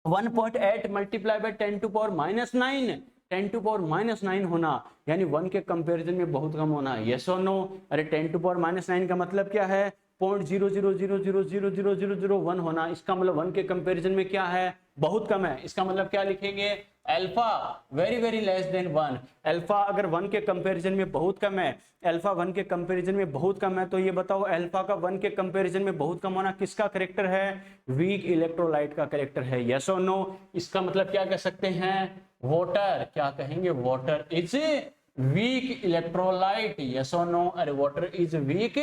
1.8 मल्टीप्लाई बाय 10⁻⁹ 10⁻⁹ होना यानी 1 के कंपैरिजन में बहुत कम होना। यस और नो? अरे 10⁻⁹ का मतलब क्या है? 0.000000001 होना। इसका मतलब 1 के कंपैरिजन में क्या है? बहुत कम है। इसका मतलब क्या लिखेंगे? Alpha very very less than 1, alpha अगर 1 के कंपैरिजन में बहुत कम है, अल्फा 1 के कंपैरिजन में बहुत कम है, तो ये बताओ अल्फा का 1 के कंपैरिजन में बहुत कम होना किसका करेक्टर है? वीक इलेक्ट्रोलाइट का करेक्टर है, यस और नो? इसका मतलब क्या कह सकते हैं? वाटर, क्या कहेंगे? Water is weak electrolyte, yes और नो? अरे वाटर इज वीक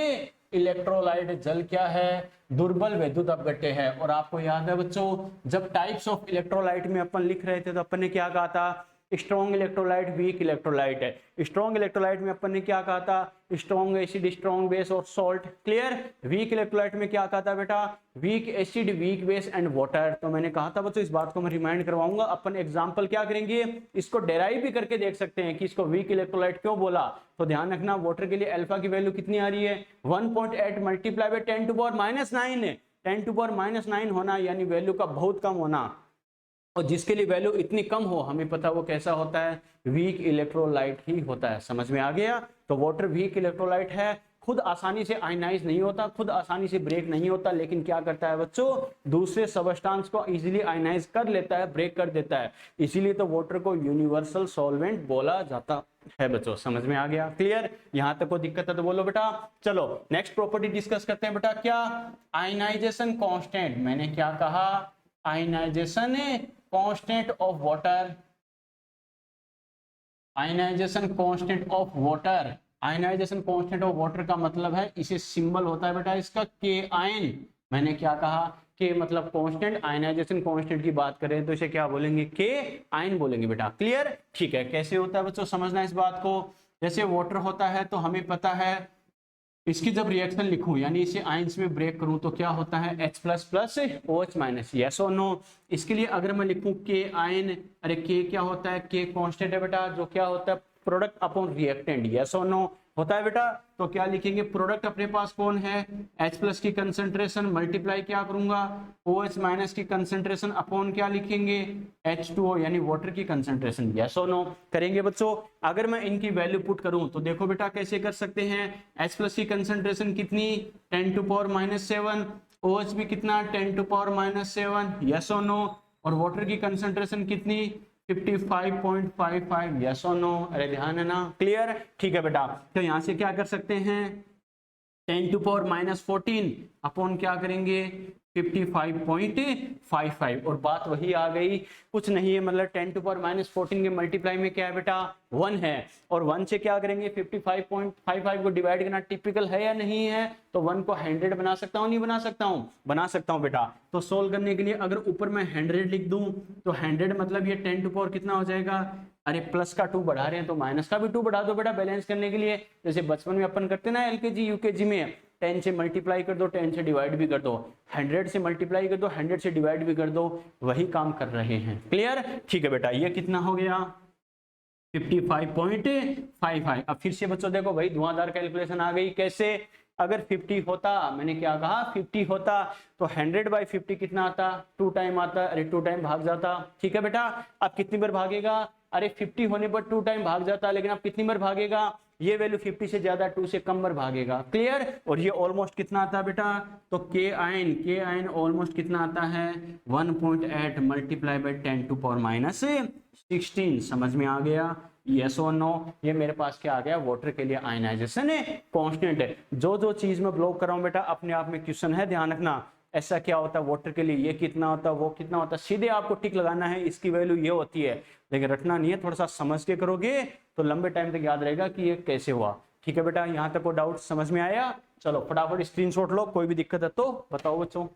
इलेक्ट्रोलाइट, जल क्या है? दुर्बल वैद्युत अपघट्य है। और आपको याद है बच्चों, जब टाइप्स ऑफ इलेक्ट्रोलाइट में अपन लिख रहे थे तो अपन ने क्या कहा था? स्ट्रॉन्ग इलेक्ट्रोलाइट, वीक इलेक्ट्रोलाइट है। स्ट्रॉन्ग इलेक्ट्रोलाइट में अपन ने क्या कहा था? स्ट्रॉन्ग एसिड, स्ट्रॉन्ग बेस और सॉल्ट, क्लियर? वीक इलेक्ट्रोलाइट में क्या कहा था बेटा? Weak acid, weak base and water. तो मैंने कहा था बच्चों, इस बात को मैं रिमाइंड करवाऊंगा। अपन एग्जांपल क्या करेंगे, इसको डेराइव भी करके देख सकते हैं कि इसको वीक इलेक्ट्रोलाइट क्यों बोला। तो ध्यान रखना, वाटर के लिए अल्फा की वैल्यू कितनी आ रही है? 1.8 multiply by 10 to power -9, 10 to power -9 होना, यानी वैल्यू का बहुत कम होना। और जिसके लिए वैल्यू इतनी कम हो, हमें पता वो कैसा होता है? वीक इलेक्ट्रोलाइट ही होता है। समझ में आ गया? तो वाटर वीक इलेक्ट्रोलाइट है, खुद आसानी से आयनाइज नहीं होता, खुद आसानी से ब्रेक नहीं होता, लेकिन क्या करता है बच्चों? दूसरे सबस्टांस को इजीली आयनाइज कर लेता है, ब्रेक कर देता है। इसीलिए तो वाटर को यूनिवर्सल सॉल्वेंट बोला जाता है बच्चों। समझ में आ गया? क्लियर? यहां तक कोई दिक्कत है तो बोलो बेटा। चलो नेक्स्ट प्रॉपर्टी डिस्कस करते हैं बेटा। क्या? Ionization constant. मैंने क्या कहा? Ionization constant of water, ionization constant of water. Ionization constant of water का मतलब है, इसे सिंबल होता है बेटा इसका के आयन। मैंने क्या कहा? के मतलब कांस्टेंट, आयनाइजेशन कांस्टेंट की बात करें तो इसे क्या बोलेंगे? के आयन बोलेंगे बेटा। क्लियर? ठीक है। कैसे होता है बच्चों, समझना इस बात को। जैसे वाटर होता है तो हमें पता है, इसकी जब रिएक्शन लिखूं यानी इसे आयंस में ब्रेक करूं तो क्या होता है? H plus plus OH minus, yes और नो? इसके लिए अगर मैं लिखूं के आयन, अरे के क्या होता है? के कांस्टेंट है बेटा, जो क्या होता है? प्रोडक्ट अपॉन रिएक्टेंट, यस और नो? होता है बेटा। तो क्या लिखेंगे? प्रोडक्ट अपने पास कौन है? H प्लस की कंसंट्रेशन मल्टीप्लाई क्या करूंगा? OH माइनस की कंसंट्रेशन अपॉन क्या लिखेंगे? H2O यानी वाटर की कंसंट्रेशन, यस और नो? करेंगे बच्चों। अगर मैं इनकी वैल्यू पुट करूं तो देखो बेटा कैसे कर सकते हैं। H प्लस की कंसंट्रेशन कितनी? 10 टू पावर -7। OH भी कितना? 10 टू पावर -7, यस और नो? और वाटर की कंसंट्रेशन कितनी? 55.55, यस और नो? अरे ध्यान है ना? क्लियर? ठीक है बेटा। तो यहां से क्या कर सकते हैं? 10 टू पावर -14 अपॉन क्या करेंगे? 55.55, और बात वही आ गई, कुछ नहीं है, मतलब 10 टू पावर -14 के मल्टीप्लाई में क्या है बेटा? 1 है। और 1 से क्या करेंगे? 55.55 को डिवाइड करना टिपिकल है या नहीं है? तो 1 को 100 बना सकता हूँ, नहीं बना सकता हूँ? बना सकता हूँ बेटा। तो सोल्व करने के लिए अगर ऊपर मैं 100 लिख दूं तो 100 मतलब ये 10 टू पावर कितना हो जाएगा? अरे प्लस का 2 बढ़ा रहे हैं तो माइनस का भी 2 बढ़ा दो बेटा, बैलेंस करने के लिए। जैसे बचपन में अपन करते ना एलकेजी यूकेजी में, 10 से मल्टीप्लाई कर दो, 10 से डिवाइड भी कर दो, 100 से मल्टीप्लाई कर दो, 100 से डिवाइड भी कर दो, वही काम कर रहे हैं। क्लियर? ठीक है बेटा। ये कितना हो गया? 55.55। अब फिर से बच्चों देखो भाई, धुआंधार कैलकुलेशन आ गई। कैसे? अगर 50 होता, मैंने क्या कहा? 50 होता तो 100/50 कितना आता? 2 टाइम आता। अरे 2 टाइम भाग जाता। ठीक है बेटा। अब कितनी बार भागेगा? अरे 50 होने पर 2 टाइम भाग जाता, लेकिन अब कितनी बार भागेगा? ये वैल्यू 50 से ज्यादा 2 से कम बार भागेगा। क्लियर? और ये ऑलमोस्ट कितना आता है बेटा? तो के आयन ऑलमोस्ट कितना आता है? 1.8 मल्टीप्लाई बाय 10 टू पावर -16। समझ में आ गया? यस और नो? ये मेरे पास क्या आ गया? वाटर के लिए आयनाइजेशन है कांस्टेंट है। जो जो चीज मैं ब्लॉक कर रहा हूं बेटा, अपने आप में क्वेश्चन है, ध्यान रखना। ऐसा क्या होता है वाटर के लिए? ये कितना होता है, वो कितना होता है, सीधे आपको टिक लगाना है, इसकी वैल्यू ये होती है, लेकिन रटना नहीं है। थोड़ा सा समझ के करोगे तो लंबे टाइम तक याद रहेगा कि ये कैसे हुआ। ठीक है बेटा। यहां तक को डाउट समझ में आया? चलो फटाफट स्क्रीनशॉट लो, कोई भी दिक्कत है तो बताओ बच्चों।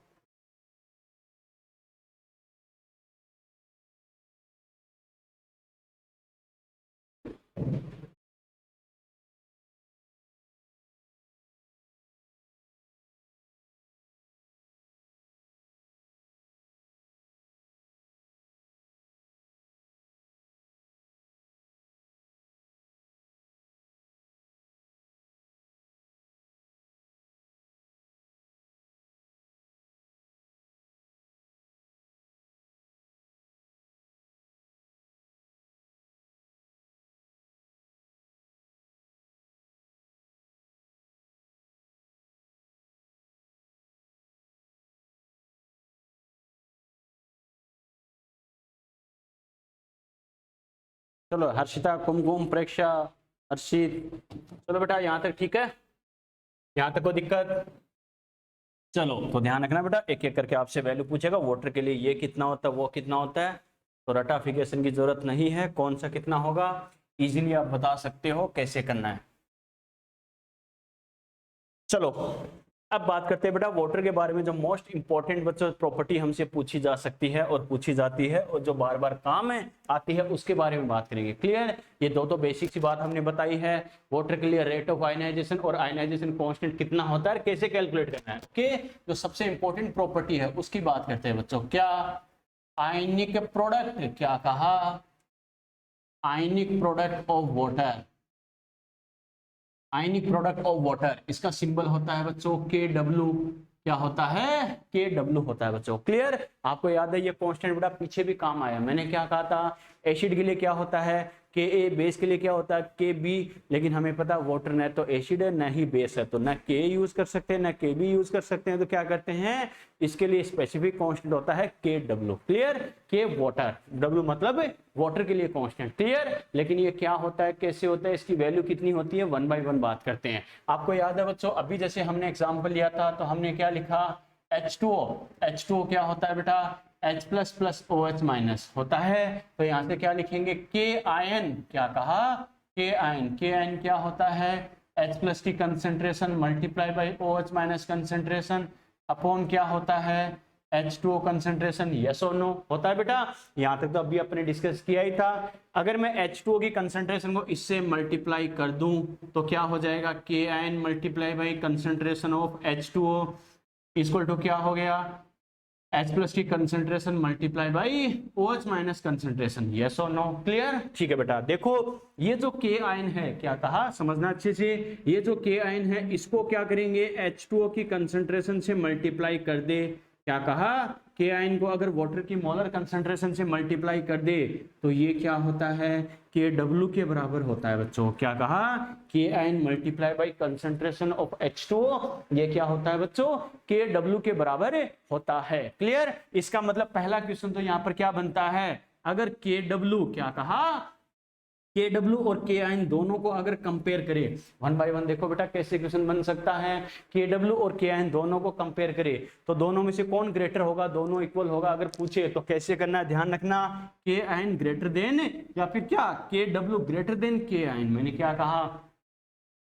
चलो हर्षिता, कुमकुम, प्रेक्षा, हर्षित, चलो बेटा यहाँ तक ठीक है, यहाँ तक कोई दिक्कत? चलो तो ध्यान रखना बेटा, एक एक करके आपसे वैल्यू पूछेगा। वाटर के लिए ये कितना होता है, वो कितना होता है, तो रटाफिकेशन की जरूरत नहीं है, कौन सा कितना होगा इजीली आप बता सकते हो कैसे करना है। चलो अब बात करते हैं बेटा वाटर के बारे में, जो मोस्ट इंपॉर्टेंट बच्चों प्रॉपर्टी हमसे पूछी जा सकती है और पूछी जाती है और जो बार बार काम में आती है उसके बारे में बात करेंगे। क्लियर? ये दो बेसिक सी बात हमने बताई है। वाटर के लिए रेट ऑफ आयनाइजेशन और आयनाइजेशन कांस्टेंट कितना होता है, कैसे कैलकुलेट करना है। ओके, जो सबसे इंपॉर्टेंट प्रॉपर्टी है उसकी बात करते हैं बच्चों। क्या? आयनिक प्रोडक्ट, क्या कहा? Ionic product of water, ionic product of water, इसका सिंबल होता है बच्चों KW। क्या होता है? KW होता है बच्चों। क्लियर? आपको याद है ये कांस्टेंट बेटा पीछे भी काम आया, मैंने क्या कहा था, एसिड के लिए क्या होता है Ka, बेस के लिए क्या होता है Kb, लेकिन हमें पता वाटर न तो एसिड है न ही बेस है, तो न Ka यूज कर सकते हैं न Kb यूज कर सकते हैं, तो क्या करते हैं इसके लिए स्पेसिफिक कांस्टेंट होता है KW। Clear? K water, W मतलब वाटर के लिए कांस्टेंट। क्लियर? लेकिन ये क्या होता है, कैसे होता है, इसकी वैल्यू कितनी होती है, 1 by 1 बात करते हैं। आपको याद है बच्चों, अभी जैसे हमने एग्जाम्पल लिया था तो हमने क्या लिखा, H2O। H2O क्या होता है बेटा, H++OH- होता है, तो यहाँ से क्या लिखेंगे K-आयन। क्या कहा? K-आयन। K-आयन क्या होता है, H+ की concentration multiply by OH- concentration upon क्या होता है, H2O कंसेंट्रेशन। यस और नो होता है बेटा? यहाँ तक तो अभी अपने डिस्कस किया ही था। अगर मैं H2O की कंसेंट्रेशन को इससे मल्टीप्लाई कर दूं तो क्या हो जाएगा, K-आयन multiply by concentration of H2O equal to क्या हो गया, H+ की concentration multiply by OH- concentration. Yes और नो? क्लियर? ठीक है बेटा, देखो ये जो K आयन है, क्या कहा, समझना अच्छे से, ये जो K आयन है इसको क्या करेंगे, H2O की कंसेंट्रेशन से मल्टीप्लाई कर दे। क्या कहा, K आयन को अगर वाटर की मोलर कंसेंट्रेशन से मल्टीप्लाई कर दे तो ये क्या होता है, KW के बराबर होता है बच्चों। क्या कहा, K ion multiply by concentration of H2O, ये क्या होता है बच्चों, KW के बराबर होता है। क्लियर? इसका मतलब पहला क्वेश्चन तो यहाँ पर क्या बनता है, अगर KW, क्या कहा, KW और K आयन दोनों को अगर कंपेयर करें 1 by 1, देखो बेटा कैसे क्वेश्चन बन सकता है, KW और K आयन दोनों को कंपेयर करें तो दोनों में से कौन ग्रेटर होगा, दोनों इक्वल होगा अगर पूछे तो कैसे करना है, ध्यान रखना, K आयन ग्रेटर देन या फिर क्या KW greater than K ion. मैंने क्या कहा,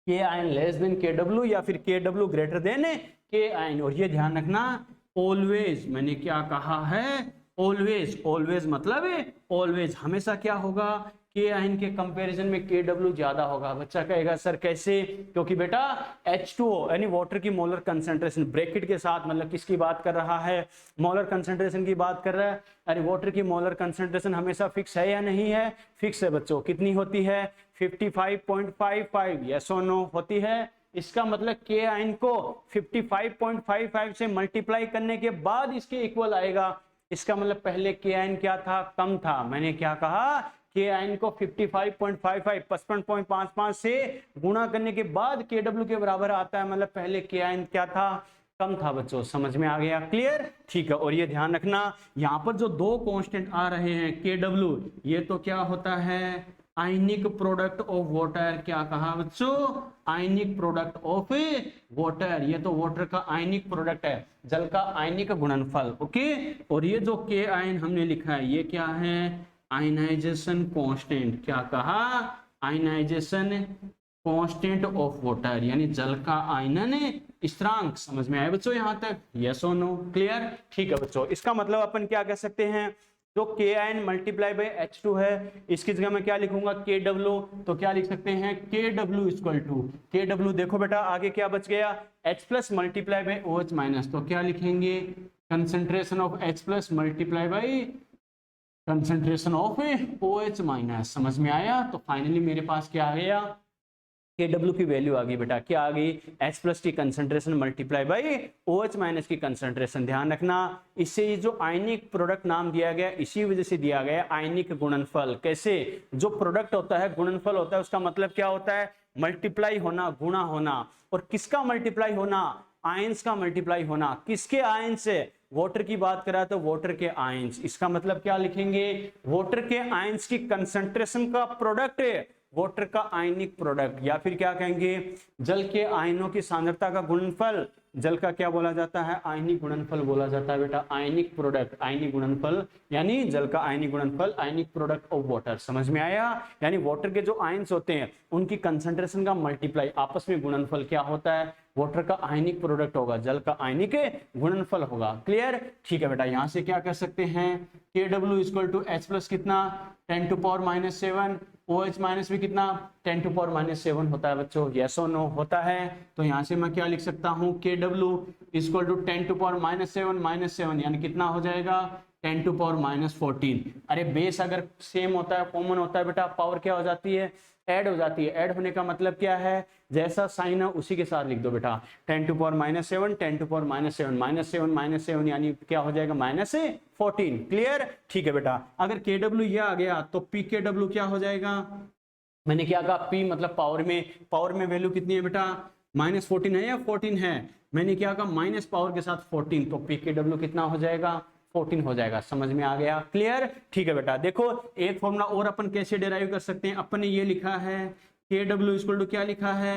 K ion less than KW या फिर KW greater than K ion. और ये ध्यान रखना ऑलवेज, मैंने क्या कहा है, ऑलवेज, ऑलवेज मतलब ऑलवेज, हमेशा क्या होगा, K आयन के कंपैरिजन में KW ज्यादा होगा। बच्चा कहेगा सर कैसे, क्योंकि बेटा H2O यानी वाटर की मोलर कंसेंट्रेशन ब्रैकेट के साथ, मतलब किसकी बात कर रहा है, मोलर कंसेंट्रेशन की बात कर रहा है। अरे वाटर की मोलर कंसेंट्रेशन हमेशा फिक्स है या नहीं है, फिक्स है बच्चों। कितनी होती है, 55.55, यस और नो होती है। इसका मतलब K आयन को 55.55 से मल्टीप्लाई करने के बाद इसके इक्वल आएगा। इसका मतलब पहले K आयन क्या था, कम था। मैंने क्या कहा, K आयन को 55.55 55.55 से गुणा करने के बाद KW के बराबर आता है, मतलब पहले K आयन क्या था, कम था बच्चों। समझ में आ गया? क्लियर? ठीक है। और ये ध्यान रखना यहाँ पर जो दो कांस्टेंट आ रहे हैं KW, ये तो क्या होता है, आयनिक प्रोडक्ट ऑफ वाटर। क्या कहा बच्चों, आयनिक प्रोडक्ट ऑफ वाटर, ये तो वाटर का आयनिक प्रोडक्ट है, जल का आयनिक गुणनफल। ओके, और ये जो K आयन हमने लिखा है ये क्या है, आयनाइजेशन कांस्टेंट। क्या कहा, आयनाइजेशन कांस्टेंट ऑफ वाटर, यानी जल का आयनन स्थिरांक। समझ में आया बच्चों यहाँ तक, यस और नो? क्लियर? ठीक है बच्चों, इसका मतलब अपन क्या कह सकते हैं, जो K ion multiply by H2 है इसकी जगह मैं क्या लिखूंगा, KW। तो क्या लिख सकते हैं, KW इक्वल टू KW, देखो बेटा आगे क्या बच गया, H+ मल्टीप्लाई बाई OH-, तो क्या लिखेंगे, concentration of H+ multiply by concentration of OH-। समझ में आया? तो फाइनली मेरे पास क्या आ गया, KW की वैल्यू आ गई बेटा, क्या आ गई, H+ की कंसेंट्रेशन मल्टीप्लाई बाई OH- की कंसेंट्रेशन। ध्यान रखना, इससे ये जो आयनिक प्रोडक्ट नाम दिया गया इसी वजह से दिया गया आयनिक गुणनफल। कैसे, जो प्रोडक्ट होता है गुणनफल होता है, उसका मतलब क्या होता है, मल्टीप्लाई होना, गुणा होना। और किसका मल्टीप्लाई होना, आयंस का मल्टीप्लाई होना। किसके आयन से, वाटर की बात करा तो वाटर के आयंस, इसका मतलब क्या लिखेंगे, वाटर के आयंस की कंसंट्रेशन का प्रोडक्ट है वाटर का आयनिक प्रोडक्ट, या फिर क्या कहेंगे, जल के आयनों की सांद्रता का गुणनफल, जल का क्या बोला जाता है, आयनिक गुणनफल बोला जाता है बेटा, आयनिक प्रोडक्ट, आयनिक गुणनफल यानी जल का आयनिक गुणनफल, आयनिक प्रोडक्ट ऑफ वाटर, समझ में आया। यानी वाटर के जो आयंस होते हैं उनकी कंसंट्रेशन का मल्टीप्लाई, आपस में गुणनफल क्या होता है, वाटर का आयनिक प्रोडक्ट होगा, जल का आयनिक गुणनफल होगा। क्लियर, ठीक है बेटा, यहां से क्या कर सकते हैं, KW equal to H plus कितना 10 to power minus 7, OH minus भी कितना 10 टू पावर माइनस 7 होता है बच्चों, यस और नो होता है। तो यहां से मैं क्या लिख सकता हूं, KW equal to 10 to power minus 7 यानी कितना हो जाएगा 10 टू पावर माइनस 14। अरे बेस अगर सेम होता है, कॉमन होता है बेटा, पावर क्या हो जाती है, ऐड हो जाती है। ऐड होने का मतलब क्या है, जैसा साइन है उसी के साथ लिख दो बेटा, 10 to power minus 7, 10 to power minus 7, minus 7 यानी क्या हो जाएगा माइनस 14। क्लियर, ठीक है बेटा। अगर KW ये आ गया तो PKW क्या हो जाएगा, मैंने क्या कहा, P मतलब पावर में वैल्यू कितनी है बेटा, माइनस 14 है या 14 है, मैंने क्या कहा माइनस पावर के साथ 14, तो PKW कितना हो जाएगा 14 हो जाएगा, समझ में आ गया। क्लियर, ठीक है बेटा। देखो एक फॉर्मूला और अपन कैसे डिराइव कर सकते हैं, अपन ने ये लिखा है KW इक्वल टू क्या लिखा है,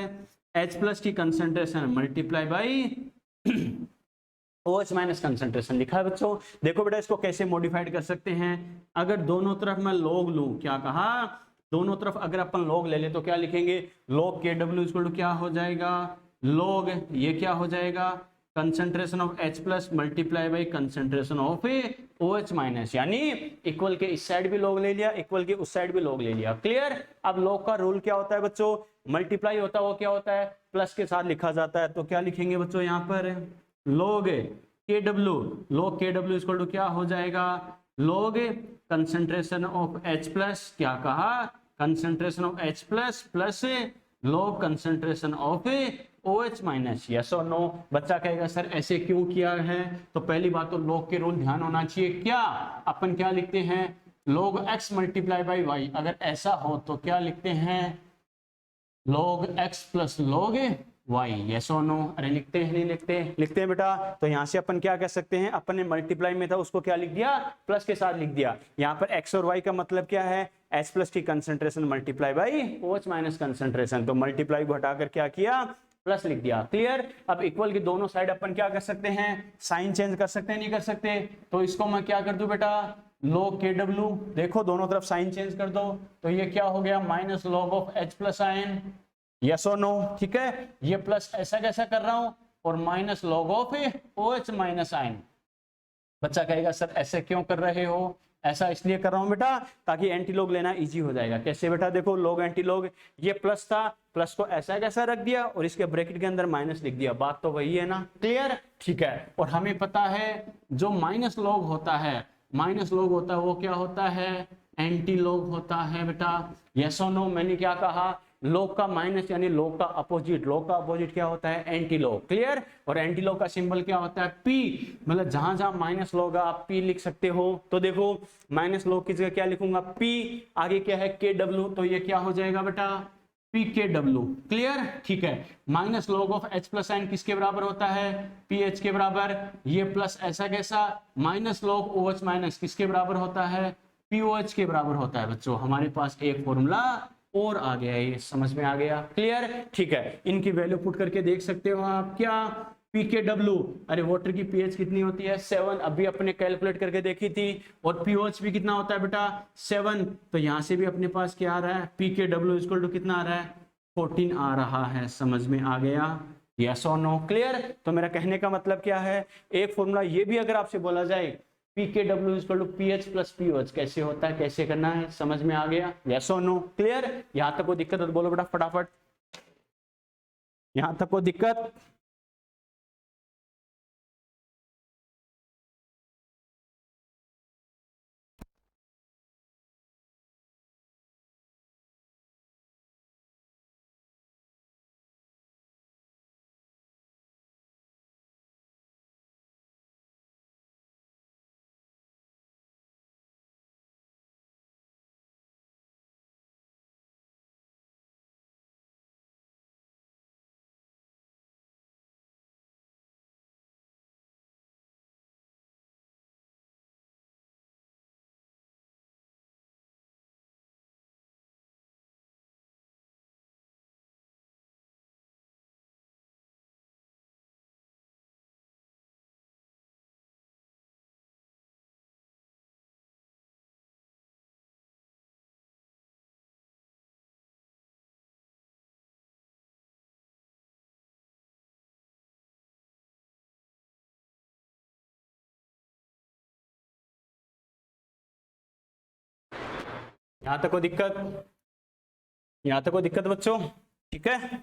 H प्लस की concentration multiply by OH minus concentration लिखा है बच्चों। देखो बेटा इसको कैसे मॉडिफाइड कर सकते हैं, अगर दोनों तरफ मैं लॉग लूं, क्या कहा, दोनों तरफ अगर अपन लॉग ले ले तो क्या लिखेंगे, लॉग KW इक्वल टू क्या हो जाएगा, लॉग ये क्या हो जाएगा, concentration of H plus multiply by concentration of OH minus, यानी इक्वल के इस साइड भी लॉग ले लिया, इक्वल के उस साइड भी लॉग ले लिया। क्लियर, अब लॉग का रूल क्या होता है बच्चों, मल्टीप्लाई होता है वो क्या होता है, प्लस के साथ लिखा जाता है, तो क्या लिखेंगे बच्चों यहाँ पर log KW, log KW equal to क्या हो जाएगा, log concentration of H plus, क्या कहा, concentration of H plus plus log concentration of OH minus, yes और नो। बच्चा कहेगा सर ऐसे क्यों किया है, तो पहली बात तो log के रूल ध्यान होना चाहिए, क्या अपन क्या लिखते हैं, log x multiply by y, अगर ऐसा हो तो क्या लिखते हैं, log x plus log y, yes और नो। अरे लिखते हैं नहीं लिखते, लिखते हैं बेटा। तो यहां से अपन क्या कह सकते हैं, अपन ने मल्टीप्लाई में था उसको क्या लिख दिया, प्लस के साथ लिख दिया। यहाँ पर x और y का मतलब क्या है, H प्लस की concentration multiply by OH minus concentration, तो मल्टीप्लाई को हटाकर क्या किया, प्लस लिख दिया। क्लियर, अब इक्वल की दोनों साइड अपन क्या कर सकते हैं, साइन चेंज कर सकते हैं, नहीं कर सकते, तो इसको मैं क्या कर दूं बेटा, log KW, देखो दोनों तरफ साइन चेंज कर दो, तो ये क्या हो गया minus log of H plus ion, yes और नो, ठीक है, ये प्लस ऐसा कैसा कर रहा हूं, और minus log of OH minus ion. बच्चा कहेगा सर ऐसे क्यों कर रहे हो, ऐसा इसलिए कर रहा हूं बेटा ताकि एंटी लॉग लेना इजी हो जाएगा। कैसे बेटा, देखो लॉग एंटी लॉग, ये प्लस था, प्लस को ऐसा कैसा रख दिया और इसके ब्रैकेट के अंदर माइनस लिख दिया, बात तो वही है ना। क्लियर, ठीक है। और हमें पता है जो माइनस लॉग होता है, माइनस लॉग होता है वो क्या होता है, एंटी लॉग होता है बेटा, यस और नो। मैंने क्या कहा, लॉग का माइनस यानी लॉग का अपोजिट, लॉग का अपोजिट क्या होता है, एंटी लॉग। क्लियर, और एंटी लॉग का सिंबल क्या होता है, पी, मतलब जहां जहां माइनस लॉग आप पी लिख सकते हो। तो देखो माइनस लॉग की जगह क्या लिखूंगा, पी, आगे क्या है KW, तो ये क्या हो जाएगा बेटा PKW। क्लियर, ठीक है। Minus log of H plus ion किसके बराबर होता है, PH के बराबर, ये प्लस ऐसा कैसा, माइनस लॉग OH माइनस किसके बराबर होता है, POH के बराबर होता है। बच्चों हमारे पास एक फॉर्मूला और आ गया, ये समझ में आ गया। क्लियर, ठीक है। इनकी वैल्यू पुट करके देख सकते हो आप, क्या PKW, अरे वाटर की pH कितनी होती है 7, अभी अपने कैलकुलेट करके देखी थी, और POH भी कितना होता है बेटा 7, तो यहां से भी अपने पास क्या आ रहा है, PKW इक्वल टू कितना आ रहा है 14 आ रहा है, समझ में आ गया, यस और नो। क्लियर, तो मेरा कहने का मतलब क्या है, एक फॉर्मूला ये भी अगर आपसे बोला जाए PKW equal to PH plus POH कैसे होता है, कैसे करना है, समझ में आ गया, यस और नो। क्लियर, यहां तक कोई दिक्कत है तो बोलो बेटा फटाफट, यहां तक कोई दिक्कत। यहाँ तक कोई दिक्कत? यहाँ तक कोई दिक्कत बच्चों? ठीक है,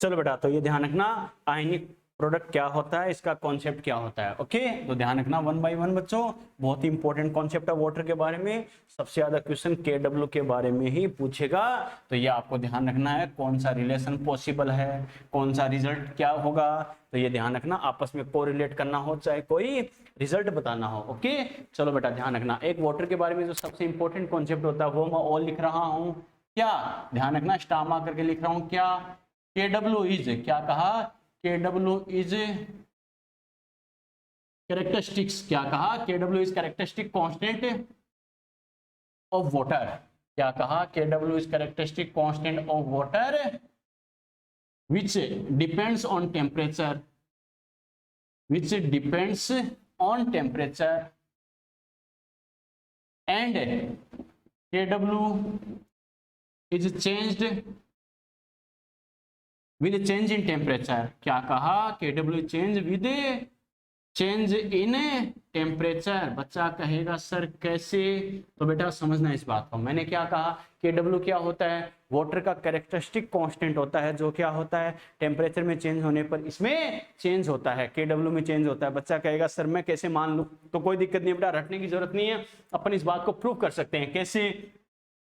चलो बेटा, तो ये ध्यान रखना आयनिक प्रोडक्ट क्या होता है, इसका कॉन्सेप्ट क्या होता है। ओके, तो ध्यान रखना 1 बाय 1 बच्चों, बहुत ही इंपॉर्टेंट कॉन्सेप्ट है वाटर के बारे में। सबसे ज्यादा क्वेश्चन KW के बारे में ही पूछेगा, तो ये आपको ध्यान रखना है, कौन सा रिलेशन पॉसिबल है, कौन सा रिजल्ट क्या होगा, तो ये ध्यान रखना, आपस में कोरिलेट करना हो चाहे कोई रिजल्ट बताना हो। ओके, चलो बेटा ध्यान रखना, एक वाटर के बारे में जो सबसे इंपॉर्टेंट कॉन्सेप्ट होता है वो मैं और लिख रहा हूँ, क्या ध्यान रखना, स्टार मार्क करके लिख रहा हूँ, क्या KW इज, क्या कहा, KW इज कैरेक्टरिस्टिक्स, क्या कहा, KW is characteristic constant of water, क्या कहा, KW is characteristic constant of water which depends on temperature, which depends on temperature and KW is changed with change in temperature, क्या कहा, KW change with change in temperature। बच्चा कहेगा sir कैसे, तो बेटा समझना इस बात को, मैंने क्या कहा, KW क्या होता है, वाटर का कैरेक्टरिस्टिक कांस्टेंट होता है, जो क्या होता है टेम्परेचर में चेंज होने पर इसमें चेंज होता है, KW में चेंज होता है। बच्चा कहेगा सर मैं कैसे मान लूं, तो कोई दिक्कत नहीं बेटा, रटने की जरूरत नहीं है, अपन इस बात को प्रूव कर सकते हैं। कैसे,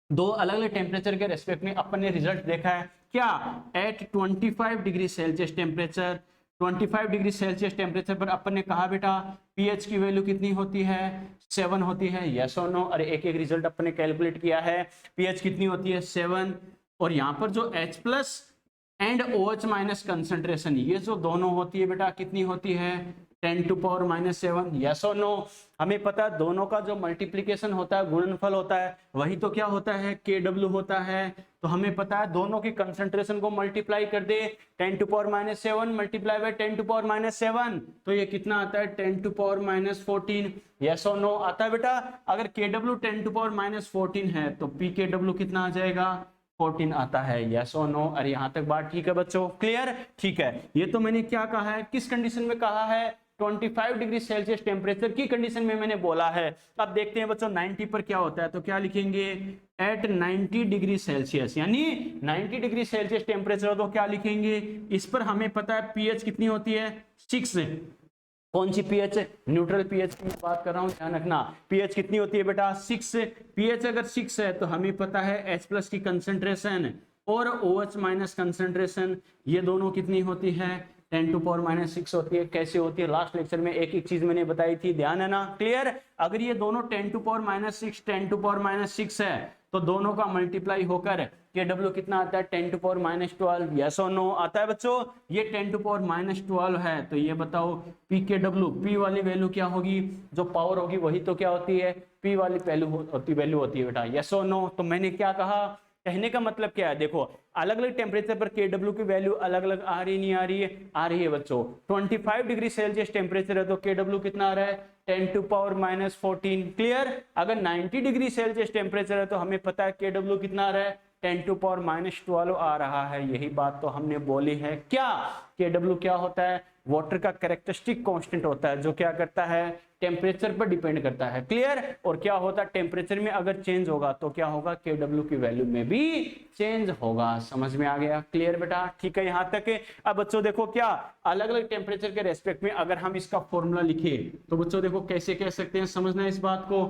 दो अलग अलग टेम्परेचर के रेस्पेक्ट में अपन ने रिजल्ट देखा है, क्या at 25 degree Celsius temperature, 25 degree Celsius temperature पर अपन ने कहा बेटा पीएच की वैल्यू कितनी होती है, 7 होती है, यस और नो। अरे एक एक रिजल्ट अपन ने कैलकुलेट किया है, पीएच कितनी होती है 7, और यहाँ पर जो H plus and OH minus concentration, ये जो दोनों होती है बेटा कितनी होती है 10⁻⁷, यस और नो। हमें पता है दोनों का जो मल्टीप्लीकेशन होता है, गुणनफल होता है, वही तो क्या होता है KW होता है। तो हमें पता है दोनों की कंसंट्रेशन को मल्टीप्लाई कर दे, 10⁻⁷ मल्टीप्लाई बाय 10⁻⁷, तो ये कितना आता है 10⁻⁴, यस और नो आता है बेटा। अगर KW 10⁻⁴ है तो PKW कितना आ जाएगा 14 आता है, यस और नो। अरे यहाँ तक बात ठीक है बच्चों, क्लियर, ठीक है। ये तो मैंने क्या कहा है, किस कंडीशन में कहा है, 25 डिग्री सेल्सियस टेम्परेचर की कंडीशन में मैंने बोला है। अब देखते हैं बच्चों 90 पर क्या होता है, तो क्या लिखेंगे एट 90 डिग्री सेल्सियस, यानी 90 डिग्री सेल्सियस टेम्परेचर, तो क्या लिखेंगे, इस पर हमें पता है पीएच कितनी होती है 6, कौन सी पीएच, न्यूट्रल पीएच की बात कर रहा हूं, ध्यान रखना, पीएच कितनी होती है बेटा 6, पीएच अगर 6 है तो हमें पता है H प्लस की कंसंट्रेशन और OH माइनस कंसंट्रेशन, ये दोनों कितनी होती है 10⁻⁶ होती है। कैसे होती है, लास्ट लेक्चर में एक एक चीज मैंने बताई थी, ध्यान है ना, क्लियर। अगर ये दोनों 10⁻⁶ है तो दोनों का मल्टीप्लाई होकर KW कितना आता है 10⁻12, यस और नो आता है बच्चों। ये 10⁻12 है तो ये बताओ PKW, P वाली वैल्यू क्या होगी, जो पावर होगी वही तो क्या होती है P वाली वैल्यू होती है बेटा, यस और नो। तो मैंने क्या कहा, कहने का मतलब क्या है, देखो अलग अलग टेम्परेचर पर KW की वैल्यू अलग अलग आ रही नहीं आ रही है, आ रही है बच्चों। 25 डिग्री सेल्सियस टेम्परेचर है तो KW कितना आ रहा है 10⁻⁴, क्लियर। अगर 90 डिग्री सेल्सियस टेम्परेचर है तो हमें पता है KW कितना आ रहा है 10⁻⁻12 आ रहा है। यही बात तो हमने बोली है, क्या KW क्या होता है, वाटर का कैरेक्टरिस्टिक कांस्टेंट होता है, जो क्या करता है टेम्परेचर पर डिपेंड करता है, क्लियर। और क्या होता है टेम्परेचर में अगर चेंज होगा तो क्या होगा KW की वैल्यू में भी चेंज होगा, समझ में आ गया, क्लियर बेटा, ठीक है यहाँ तक। अब बच्चों देखो क्या अलग अलग टेम्परेचर के रेस्पेक्ट में अगर हम इसका फॉर्मूला लिखे तो बच्चों देखो कैसे कह सकते हैं, समझना इस बात को।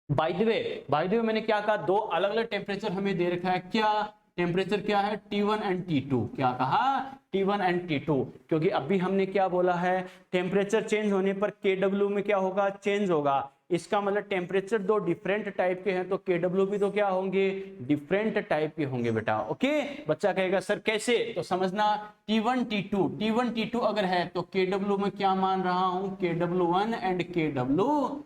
बाय द वे मैंने क्या कहा, दो अलग अलग टेम्परेचर हमें दे रखा है, क्या टेम्परेचर क्या है T1 एंड T2, क्या कहा T1 एंड T2, क्योंकि अभी हमने क्या बोला है टेम्परेचर चेंज होने पर KW में क्या होगा चेंज होगा। इसका मतलब टेम्परेचर दो डिफरेंट टाइप के हैं तो KW भी तो क्या होंगे डिफरेंट टाइप के होंगे बेटा, ओके। बच्चा कहेगा सर कैसे, तो समझना T1 T2 अगर है तो KW में क्या मान रहा हूं KW1 एंड KW2।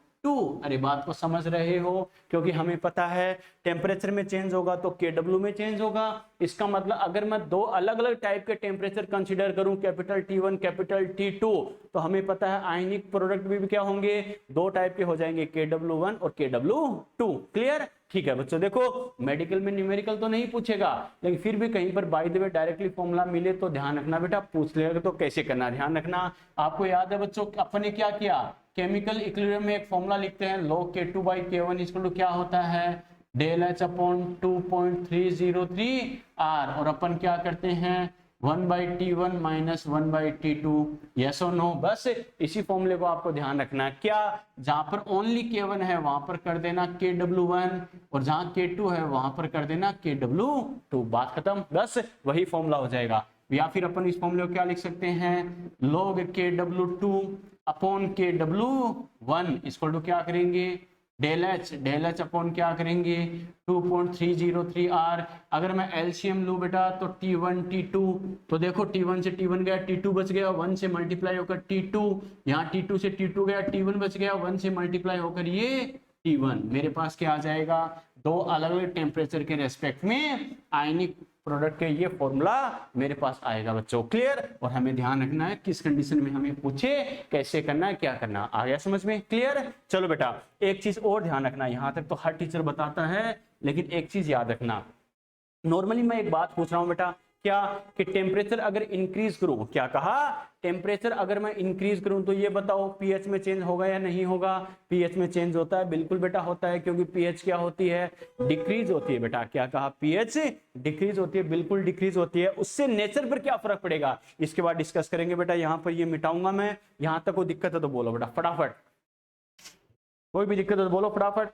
अरे बात को समझ रहे हो, क्योंकि हमें पता है टेम्परेचर में चेंज होगा तो KW में चेंज होगा। इसका मतलब अगर मैं दो अलग अलग टाइप के टेम्परेचर कंसीडर करूं, कैपिटल T1 कैपिटल T2, तो हमें पता है आयनिक प्रोडक्ट भी क्या होंगे, दो टाइप के हो जाएंगे KW1 और KW2, क्लियर, ठीक है बच्चों। देखो मेडिकल में न्यूमेरिकल तो नहीं पूछेगा, लेकिन फिर भी कहीं पर by the way directly formula मिले तो ध्यान रखना बेटा, पूछ लेगा तो कैसे करना ध्यान रखना। आपको याद है बच्चों अपने क्या किया, केमिकल इक्विलिब्रियम में एक फॉर्मूला लिखते हैं log K2/K1 इक्वल टू क्या होता है डेल एच अपॉन 2.303 आर, और अपन क्या करते हैं 1/T1 माइनस 1/T2, यस और नो। बस इसी फॉर्मूले को आपको ध्यान रखना है। क्या, जहां पर ओनली K1 है वहां पर कर देना KW1, और जहां K2 है वहां पर कर देना KW2, बात खत्म। बस वही फॉर्मूला हो जाएगा। या फिर अपन इस फॉर्मूले को क्या लिख सकते हैं, log KW2 upon KW1 equal to क्या करेंगे, डेल एच अपॉन क्या करेंगे 2.303 आर। अगर मैं एलसीएम लूं बेटा तो T1 T2, तो देखो T1 से T1 गया, T2 बच गया, 1 से मल्टीप्लाई होकर T2, यहाँ T2 से T2 गया, T1 बच गया, 1 से मल्टीप्लाई होकर ये T1। मेरे पास क्या आ जाएगा, दो अलग अलग टेम्परेचर के रेस्पेक्ट में आयनिक प्रोडक्ट के ये फॉर्मूला मेरे पास आएगा बच्चों। क्लियर। और हमें ध्यान रखना है किस कंडीशन में हमें पूछे, कैसे करना है, क्या करना, आ गया समझ में। क्लियर। चलो बेटा एक चीज और ध्यान रखना, यहां तक तो हर टीचर बताता है, लेकिन एक चीज याद रखना, नॉर्मली मैं एक बात पूछ रहा हूं बेटा, क्या कि टेम्परेचर अगर इंक्रीज करूं, क्या कहा, टेम्परेचर अगर मैं इंक्रीज करूं तो ये बताओ पीएच में चेंज होगा या नहीं होगा। पीएच में चेंज होता है, बिल्कुल बेटा होता है, क्योंकि पीएच क्या होती है, डिक्रीज होती है बेटा। क्या कहा, पीएच डिक्रीज होती है, बिल्कुल डिक्रीज होती है। उससे नेचर पर क्या फर्क पड़ेगा इसके बाद डिस्कस करेंगे बेटा। यहां पर ये मिटाऊंगा मैं, यहां तक कोई दिक्कत है तो बोलो बेटा फटाफट, कोई भी दिक्कत है तो बोलो फटाफट।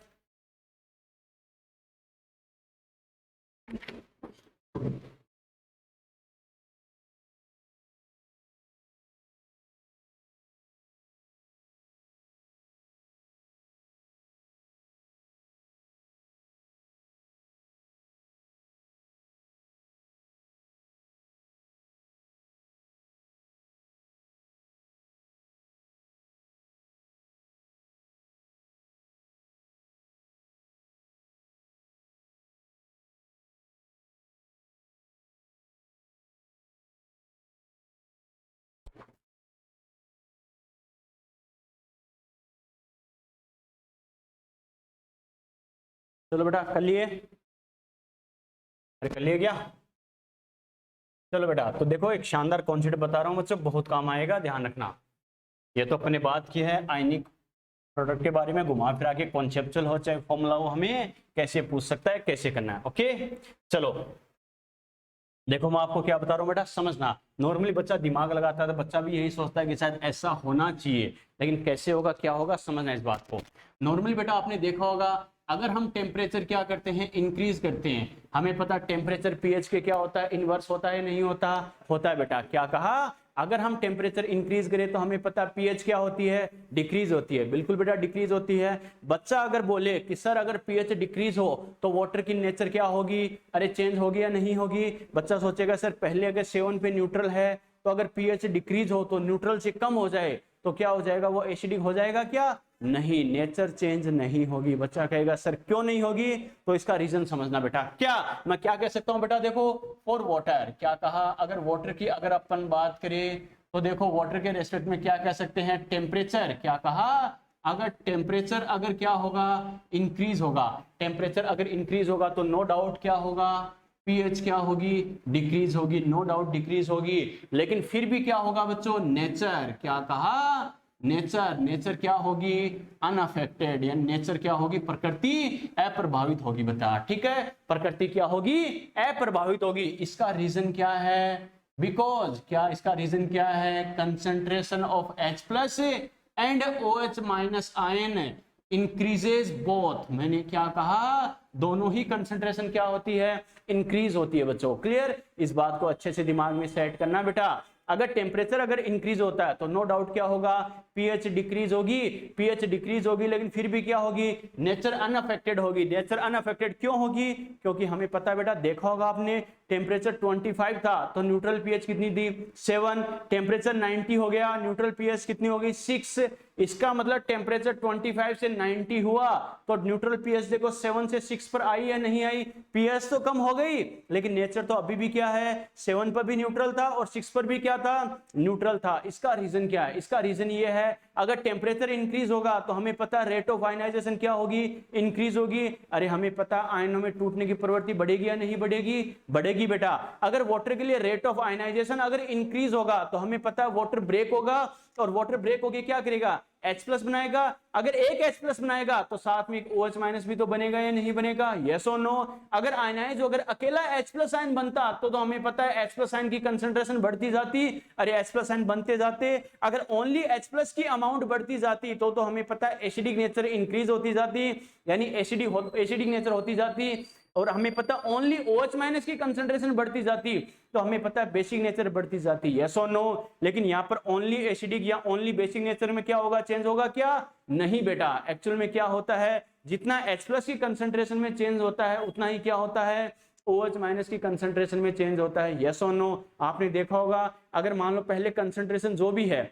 चलो बेटा कर लिए, अरे कर लिए क्या। चलो बेटा तो देखो एक शानदार कॉन्सेप्ट बता रहा हूं बच्चों, बहुत काम आएगा, ध्यान रखना। ये तो अपने बात की है आयनिक प्रोडक्ट के बारे में, घुमा फिरा के कॉन्सेप्चुअल हो चाहे फॉर्मूला हो, हमें कैसे पूछ सकता है, कैसे करना है। ओके चलो देखो मैं आपको क्या बता रहा हूँ बेटा, समझना। नॉर्मली बच्चा दिमाग लगाता है तो बच्चा भी यही सोचता है कि शायद ऐसा होना चाहिए, लेकिन कैसे होगा, क्या होगा, समझना इस बात को। नॉर्मली बेटा आपने देखा होगा, अगर हम टेम्परेचर क्या करते हैं, इंक्रीज करते हैं, हमें पता टेम्परेचर पीएच के क्या होता है, इनवर्स होता है, नहीं होता, होता है बेटा। क्या कहा, अगर हम टेम्परेचर इंक्रीज करें तो हमें पता पीएच क्या होती है, डिक्रीज होती है, बिल्कुल बेटा डिक्रीज होती है। बच्चा अगर बोले कि सर अगर पीएच डिक्रीज हो तो वाटर की नेचर क्या होगी, अरे चेंज होगी या नहीं होगी। बच्चा सोचेगा सर पहले अगर 7 पे न्यूट्रल है, तो अगर पीएच डिक्रीज हो तो न्यूट्रल से कम हो जाए तो क्या हो जाएगा, वो एसिडिक हो जाएगा क्या, नहीं, नेचर चेंज नहीं होगी। बच्चा कहेगा सर क्यों नहीं होगी, तो इसका रीजन समझना बेटा। क्या मैं क्या कह सकता हूं बेटा, देखो फॉर वाटर, क्या कहा, अगर वाटर की अगर अपन बात करें तो देखो वाटर के रेस्पेक्ट में क्या कह सकते हैं, टेम्परेचर, क्या कहा, अगर टेम्परेचर अगर क्या होगा, इंक्रीज होगा, टेम्परेचर अगर इंक्रीज होगा तो नो डाउट क्या होगा, पीएच क्या होगी, डिक्रीज होगी, नो डाउट डिक्रीज होगी। लेकिन फिर भी क्या होगा बच्चों, नेचर, क्या कहा, नेचर, नेचर क्या होगी, अनअफेक्टेड, यानी नेचर क्या होगी, प्रकृति अप्रभावित होगी बता। ठीक है, प्रकृति क्या होगी, अप्रभावित होगी। इसका रीजन क्या है, बिकॉज, क्या इसका रीजन क्या है, concentration of H plus and OH minus ion increases both. मैंने क्या कहा, दोनों ही कंसंट्रेशन क्या होती है, इंक्रीज होती है बच्चों। क्लियर, इस बात को अच्छे से दिमाग में सेट करना बेटा। अगर टेम्परेचर अगर इंक्रीज होता है तो नो डाउट क्या होगा, पीएच डिक्रीज होगी, पीएच डिक्रीज होगी, लेकिन फिर भी क्या होगी, नेचर अनअफेक्टेड होगी। नेचर अनअफेक्टेड क्यों होगी, क्योंकि हमें पता है बेटा, देखा होगा आपने, टेम्परेचर 25 था तो न्यूट्रल पीएच कितनी थी, 7। टेम्परेचर 90 हो गया, न्यूट्रल पीएच कितनी होगी, 6। इसका मतलब टेम्परेचर 25 से 90 हुआ तो न्यूट्रल पीएच देखो 7 से 6 पर आई या नहीं आई, पीएच तो कम हो गई, लेकिन नेचर तो अभी भी क्या है, 7 पर भी न्यूट्रल था और 6 पर भी क्या था, न्यूट्रल था। इसका रीजन क्या है, इसका रीजन ये है, अगर टेम्परेचर इंक्रीज होगा तो हमें पता रेट ऑफ आयनाइजेशन क्या होगी, इंक्रीज होगी। अरे हमें पता आयनों में टूटने की प्रवृत्ति बढ़ेगी या नहीं बढ़ेगी, बढ़ेगी बेटा। अगर वाटर के लिए रेट ऑफ आयनाइजेशन अगर इंक्रीज होगा तो हमें पता है वाटर ब्रेक होगा, और वाटर ब्रेक होके क्या करेगा, H प्लस बनाएगा। अगर एक H प्लस बनाएगा तो साथ में एक OH माइनस भी तो बनेगा या नहीं बनेगा, यस और नो। अगर आयनाइज अगर अकेला H प्लस आयन बनता तो हमें पता है H प्लस आयन की कंसंट्रेशन बढ़ती जाती, अरे H प्लस आयन बनते जाते। अगर ओनली H प्लस की अमाउंट बढ़ती जाती तो हमें पता है एसिडिक नेचर इंक्रीज होती जाती, यानी एसिडिक नेचर होती जाती। और हमें पता ओनली OH माइनस की कंसंट्रेशन बढ़ती जाती तो हमें पता है बेसिक नेचर बढ़ती जाती, यस और नो। लेकिन यहाँ पर ओनली एसिडिक या ओनली बेसिक नेचर में क्या होगा, चेंज होगा क्या, नहीं बेटा। एक्चुअल में क्या होता है, जितना H प्लस की कंसंट्रेशन में चेंज होता है उतना ही क्या होता है, OH माइनस की कंसंट्रेशन में चेंज होता है, यस और नो। आपने देखा होगा अगर मान लो पहले कंसंट्रेशन जो भी है,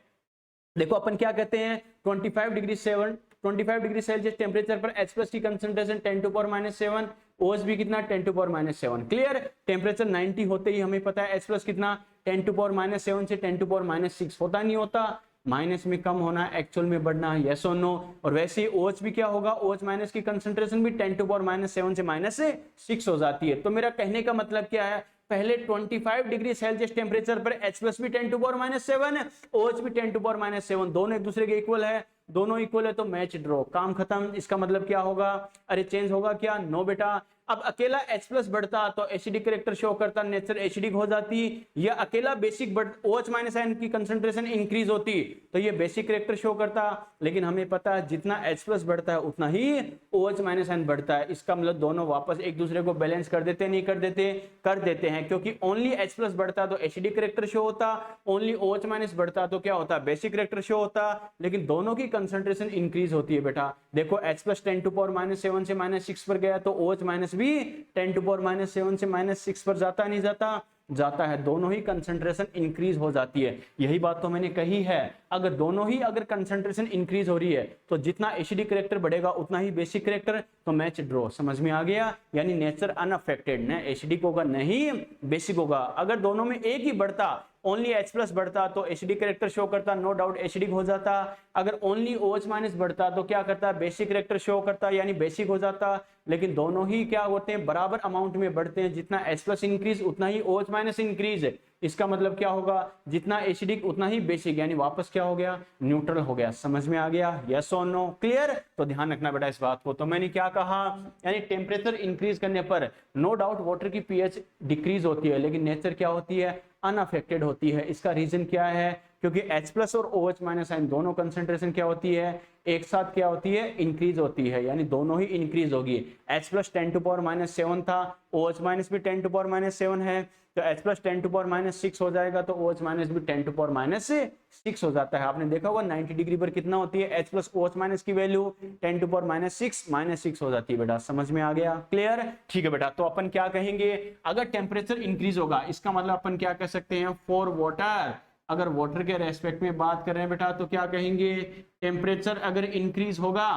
देखो अपन क्या कहते हैं 25 डिग्री सेल्सियस टेम्परेचर पर H प्लस की कंसंट्रेशन 10 टू पावर -7, OH भी कितना 10 टू पावर -7। क्लियर। टेम्परेचर 90 होते ही हमें पता है H प्लस कितना 10 टू पावर -7 से 10 टू पावर -6 होता नहीं होता, माइनस में कम होना एक्चुअल में बढ़ना, यस और नो। और वैसे ही OH भी क्या होगा, OH माइनस की कंसंट्रेशन भी 10 टू पावर -7 से -6 हो जाती है। तो मेरा कहने का मतलब क्या है, पहले 25 डिग्री सेल्सियस टेम्परेचर पर H प्लस भी 10 टू पावर -7, OH भी 10 टू पावर -7, दोनों एक दूसरे के इक्वल है, दोनों इक्वल है तो मैच ड्रॉ, काम खत्म। इसका मतलब क्या होगा, अरे चेंज होगा क्या, नो बेटा। अब अकेला H प्लस बढ़ता तो एसिडिक कैरेक्टर शो करता, नेचर एसिडिक हो जाती, या अकेला बेसिक OH माइनस आयन की कंसंट्रेशन इंक्रीज होती तो ये बेसिक कैरेक्टर शो करता। लेकिन हमें पता है जितना H प्लस बढ़ता है उतना ही OH माइनस आयन बढ़ता है। इसका मतलब दोनों वापस एक दूसरे को बैलेंस कर देते, नहीं कर देते, कर देते हैं, क्योंकि ओनली H प्लस बढ़ता तो एसिडिक कैरेक्टर शो होता, ओनली OH माइनस बढ़ता तो क्या होता, बेसिक कैरेक्टर शो होता। लेकिन दोनों की कंसंट्रेशन इंक्रीज होती है बेटा। देखो H प्लस 10 टू पावर -7 से -6 पर गया तो OH माइनस भी 10 टू पावर -7 से -6 पर जाता नहीं जाता, जाता है, दोनों ही कंसंट्रेशन इंक्रीज हो जाती है। यही बात तो मैंने कही है, अगर दोनों ही अगर कंसंट्रेशन इंक्रीज हो रही है तो जितना एसिडिक कैरेक्टर बढ़ेगा उतना ही बेसिक कैरेक्टर, तो मैच ड्रॉ, समझ में आ गया। यानी नेचर अनअफेक्टेड, न एसिडिक होगा नहीं बेसिक होगा। अगर दोनों में एक ही बढ़ता, ओनली H प्लस बढ़ता तो एसिडिक कैरेक्टर शो करता, नो डाउट एसिडिक हो जाता। अगर ओनली OH माइनस बढ़ता तो क्या करता, बेसिक कैरेक्टर शो करता, यानी बेसिक हो जाता। लेकिन दोनों ही क्या होते हैं, बराबर अमाउंट में बढ़ते हैं, जितना H प्लस इंक्रीज उतना ही OH माइनस इंक्रीज। इसका मतलब क्या होगा, जितना एसिडिक उतना ही बेसिक, यानी वापस क्या हो गया, न्यूट्रल हो गया। समझ में आ गया, यस और नो, क्लियर। तो ध्यान रखना बेटा इस बात को। तो मैंने क्या कहा, यानी टेम्परेचर इंक्रीज करने पर नो डाउट वाटर की pH डिक्रीज होती है, लेकिन नेचर क्या होती है, अनअफेक्टेड होती है। इसका रीजन क्या है, क्योंकि H प्लस और OH माइनस आयन दोनों कंसंट्रेशन क्या होती है, एक साथ क्या होती है, इंक्रीज होती है, यानी दोनों ही इंक्रीज होगी। H प्लस 10 टू पावर -7 था, OH माइनस भी 10 टू पावर -7 है, तो H प्लस 10 टू पावर -6 हो जाएगा तो OH माइनस भी 10 टू पावर -6 हो जाता है। आपने देखा होगा 90 डिग्री पर कितना होती है H प्लस OH माइनस की वैल्यू 10 टू पावर -6 हो जाती है बेटा। समझ में आ गया, क्लियर, ठीक है बेटा। तो अपन क्या कहेंगे, अगर टेम्परेचर इंक्रीज होगा इसका मतलब अपन क्या कह सकते हैं, फॉर वाटर, अगर वाटर के रेस्पेक्ट में बात कर रहे हैं बेटा तो क्या कहेंगे, टेम्परेचर अगर इंक्रीज होगा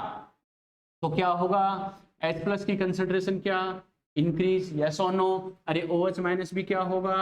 तो क्या होगा, H प्लस की कंसंट्रेशन क्या इंक्रीज, यस और नो। अरे OH माइनस भी क्या होगा,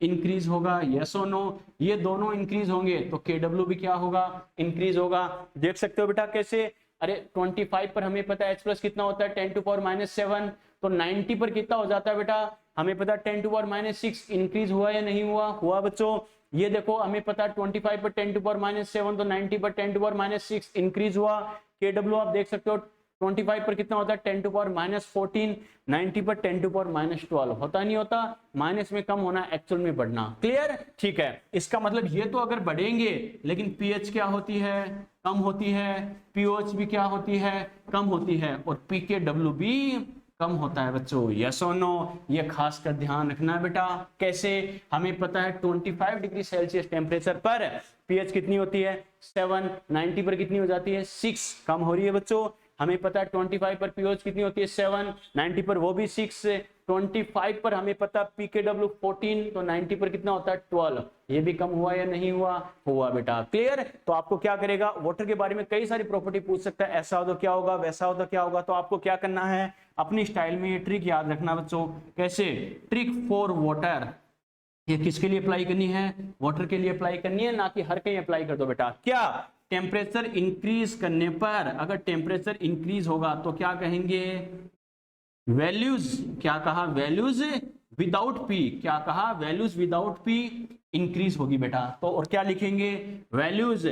इंक्रीज होगा, यस और नो। ये दोनों इंक्रीज होंगे तो KW भी क्या होगा, इंक्रीज होगा। देख सकते हो बेटा कैसे, अरे 25 पर हमें पता है H प्लस कितना होता है 10 टू पावर -7, तो 90 पर कितना हो जाता है बेटा, हमें पता है 10 टू पावर -6। इंक्रीज हुआ या नहीं हुआ, हुआ बच्चों। ये देखो हमें पता है 25 पर 10 टू पावर -7 तो 90 पर 10 टू पावर -6 इंक्रीज हुआ। KW आप देख सकते हो 25 पर कितना होता है 10 टू पावर -14, 90 पर 10 टू पावर -12 होता नहीं होता, माइनस में कम होना एक्चुअल में बढ़ना, क्लियर, ठीक है। इसका मतलब ये तो अगर बढ़ेंगे लेकिन pH क्या होती है, कम होती है, pOH भी क्या होती है, कम होती है, और pKW भी कम होता है बच्चों, यस और नो। ये खास कर ध्यान रखना बेटा। कैसे, हमें पता है 25 डिग्री सेल्सियस टेम्परेचर पर pH कितनी होती है 7, 90 पर कितनी हो जाती है 6, कम हो रही है बच्चों। हमें पता है 25 पर pH कितनी होती है 7, 90 पर वो भी 6, 25 पर हमें पता pKW 14, तो 90 पर कितना होता है 12, ये भी कम हुआ या नहीं हुआ, हुआ बेटा, क्लियर। तो आपको क्या करेगा, वाटर के बारे में कई सारी प्रॉपर्टी पूछ सकता है, ऐसा हो तो क्या होगा, वैसा हो तो क्या होगा। तो आपको क्या करना है, अपनी स्टाइल में ये ट्रिक याद रखना बच्चों। कैसे, ट्रिक फॉर वाटर, ये किसके लिए अप्लाई करनी है, वाटर के लिए अप्लाई करनी है, ना कि हर कहीं अप्लाई कर दो बेटा। क्या, टेम्परेचर इंक्रीज करने पर, अगर टेम्परेचर इंक्रीज होगा तो क्या कहेंगे, वैल्यूज, क्या कहा, वैल्यूज विदाउट P, क्या कहा, वैल्यूज विदाउट P इंक्रीज होगी बेटा। तो और क्या लिखेंगे, वैल्यूज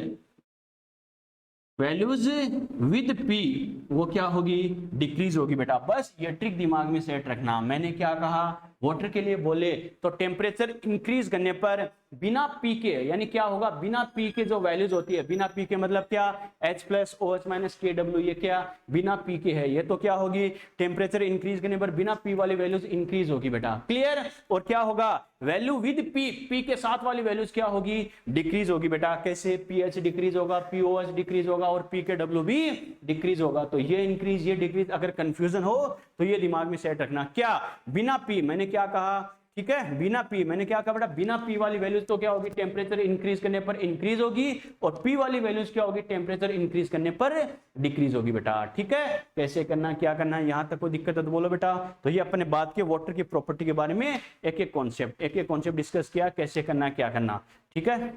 वैल्यूज विद पी वो क्या होगी, डिक्रीज होगी बेटा। बस ये ट्रिक दिमाग में सेट रखना। मैंने क्या कहा, वाटर के लिए बोले तो टेम्परेचर इंक्रीज करने पर बिना पी के, यानी क्या होगा, बिना पी के जो वैल्यूज होती है, बिना पी के मतलब क्या, H plus OH minus KW, ये क्या बिना पी के है, ये तो क्या होगी, टेम्परेचर इंक्रीज करने पर बिना पी वाली वैल्यूज इंक्रीज होगी बेटा। क्लियर। और क्या होगा, वैल्यू विद पी, पी के साथ वाली वैल्यूज क्या होगी, डिक्रीज होगी बेटा। कैसे, पीएच डिक्रीज होगा, POH डिक्रीज होगा और PKW भी डिक्रीज होगा। तो ये इंक्रीज ये डिक्रीज, अगर कंफ्यूजन हो तो ये दिमाग में सेट रखना। क्या, बिना पी, मैंने क्या कहा, ठीक है, बिना पी, मैंने क्या कहा बेटा, बिना पी वाली वैल्यूज तो क्या होगी, टेम्परेचर इंक्रीज करने पर इंक्रीज होगी, और पी वाली वैल्यूज क्या होगी, टेम्परेचर इंक्रीज करने पर डिक्रीज होगी बेटा। ठीक है, कैसे करना, क्या करना है, यहां तक कोई दिक्कत है तो बोलो बेटा। तो ये अपने बात के वाटर की प्रॉपर्टी के बारे में एक एक कॉन्सेप्ट डिस्कस किया, कैसे करना क्या करना। ठीक है,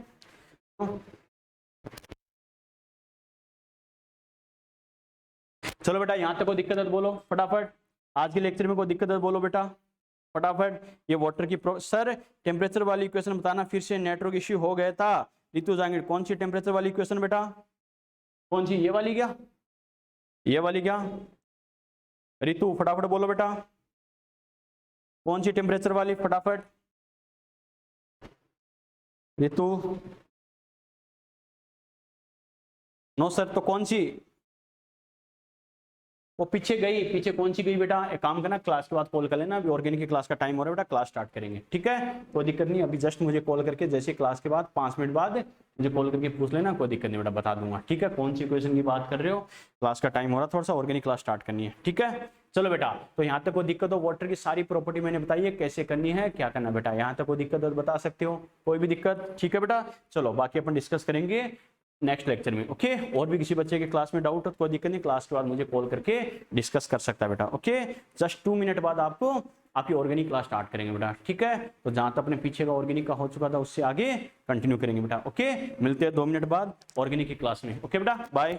चलो बेटा, यहां तक कोई दिक्कत है तो बोलो फटाफट। आज के लेक्चर में कोई दिक्कत है तो बोलो बेटा फटाफट। ये वाटर की सर टेम्परेचर वाली इक्वेशन बताना, फिर से नेटवर्क इश्यू हो गया था। रितु जांगिड़, कौन सी टेम्परेचर वाली इक्वेशन बेटा, कौन सी, ये वाली क्या, ये वाली क्या, रितु फटाफट बोलो बेटा, कौन सी टेम्परेचर वाली, फटाफट रितु। नो सर, तो कौन सी, वो पीछे गई, पीछे कौन सी गई बेटा। एक काम करना, क्लास के बाद कॉल कर लेना, अभी ऑर्गेनिक की क्लास का टाइम हो रहा है बेटा, क्लास स्टार्ट करेंगे। ठीक है, कोई दिक्कत नहीं, अभी जस्ट मुझे कॉल करके, जैसे क्लास के बाद 5 मिनट बाद मुझे कॉल करके पूछ लेना, कोई दिक्कत नहीं बेटा, बता दूंगा। ठीक है, कौन सी क्वेश्चन की बात कर रहे हो, क्लास का टाइम हो रहा है, थोड़ा सा ऑर्गेनिक क्लास स्टार्ट करनी है। ठीक है, चलो बेटा, तो यहाँ तक कोई दिक्कत हो, वाटर की सारी प्रॉपर्टी मैंने बताई है, कैसे करनी है, क्या करना बेटा, यहाँ तक कोई दिक्कत हो तो बता सकते हो, कोई भी दिक्कत। ठीक है बेटा, चलो बाकी अपन डिस्कस करेंगे नेक्स्ट लेक्चर में। ओके, और भी किसी बच्चे के क्लास में डाउट हो तो कोई दिक्कत नहीं, क्लास के बाद मुझे कॉल करके डिस्कस कर सकता है बेटा। ओके, जस्ट 2 मिनट बाद आपको आपकी ऑर्गेनिक क्लास स्टार्ट करेंगे बेटा। ठीक है, तो जहां तक अपने पीछे का ऑर्गेनिक का हो चुका था उससे आगे कंटिन्यू करेंगे बेटा। ओके, मिलते हैं 2 मिनट बाद ऑर्गेनिक की क्लास में। ओके बेटा, बाय।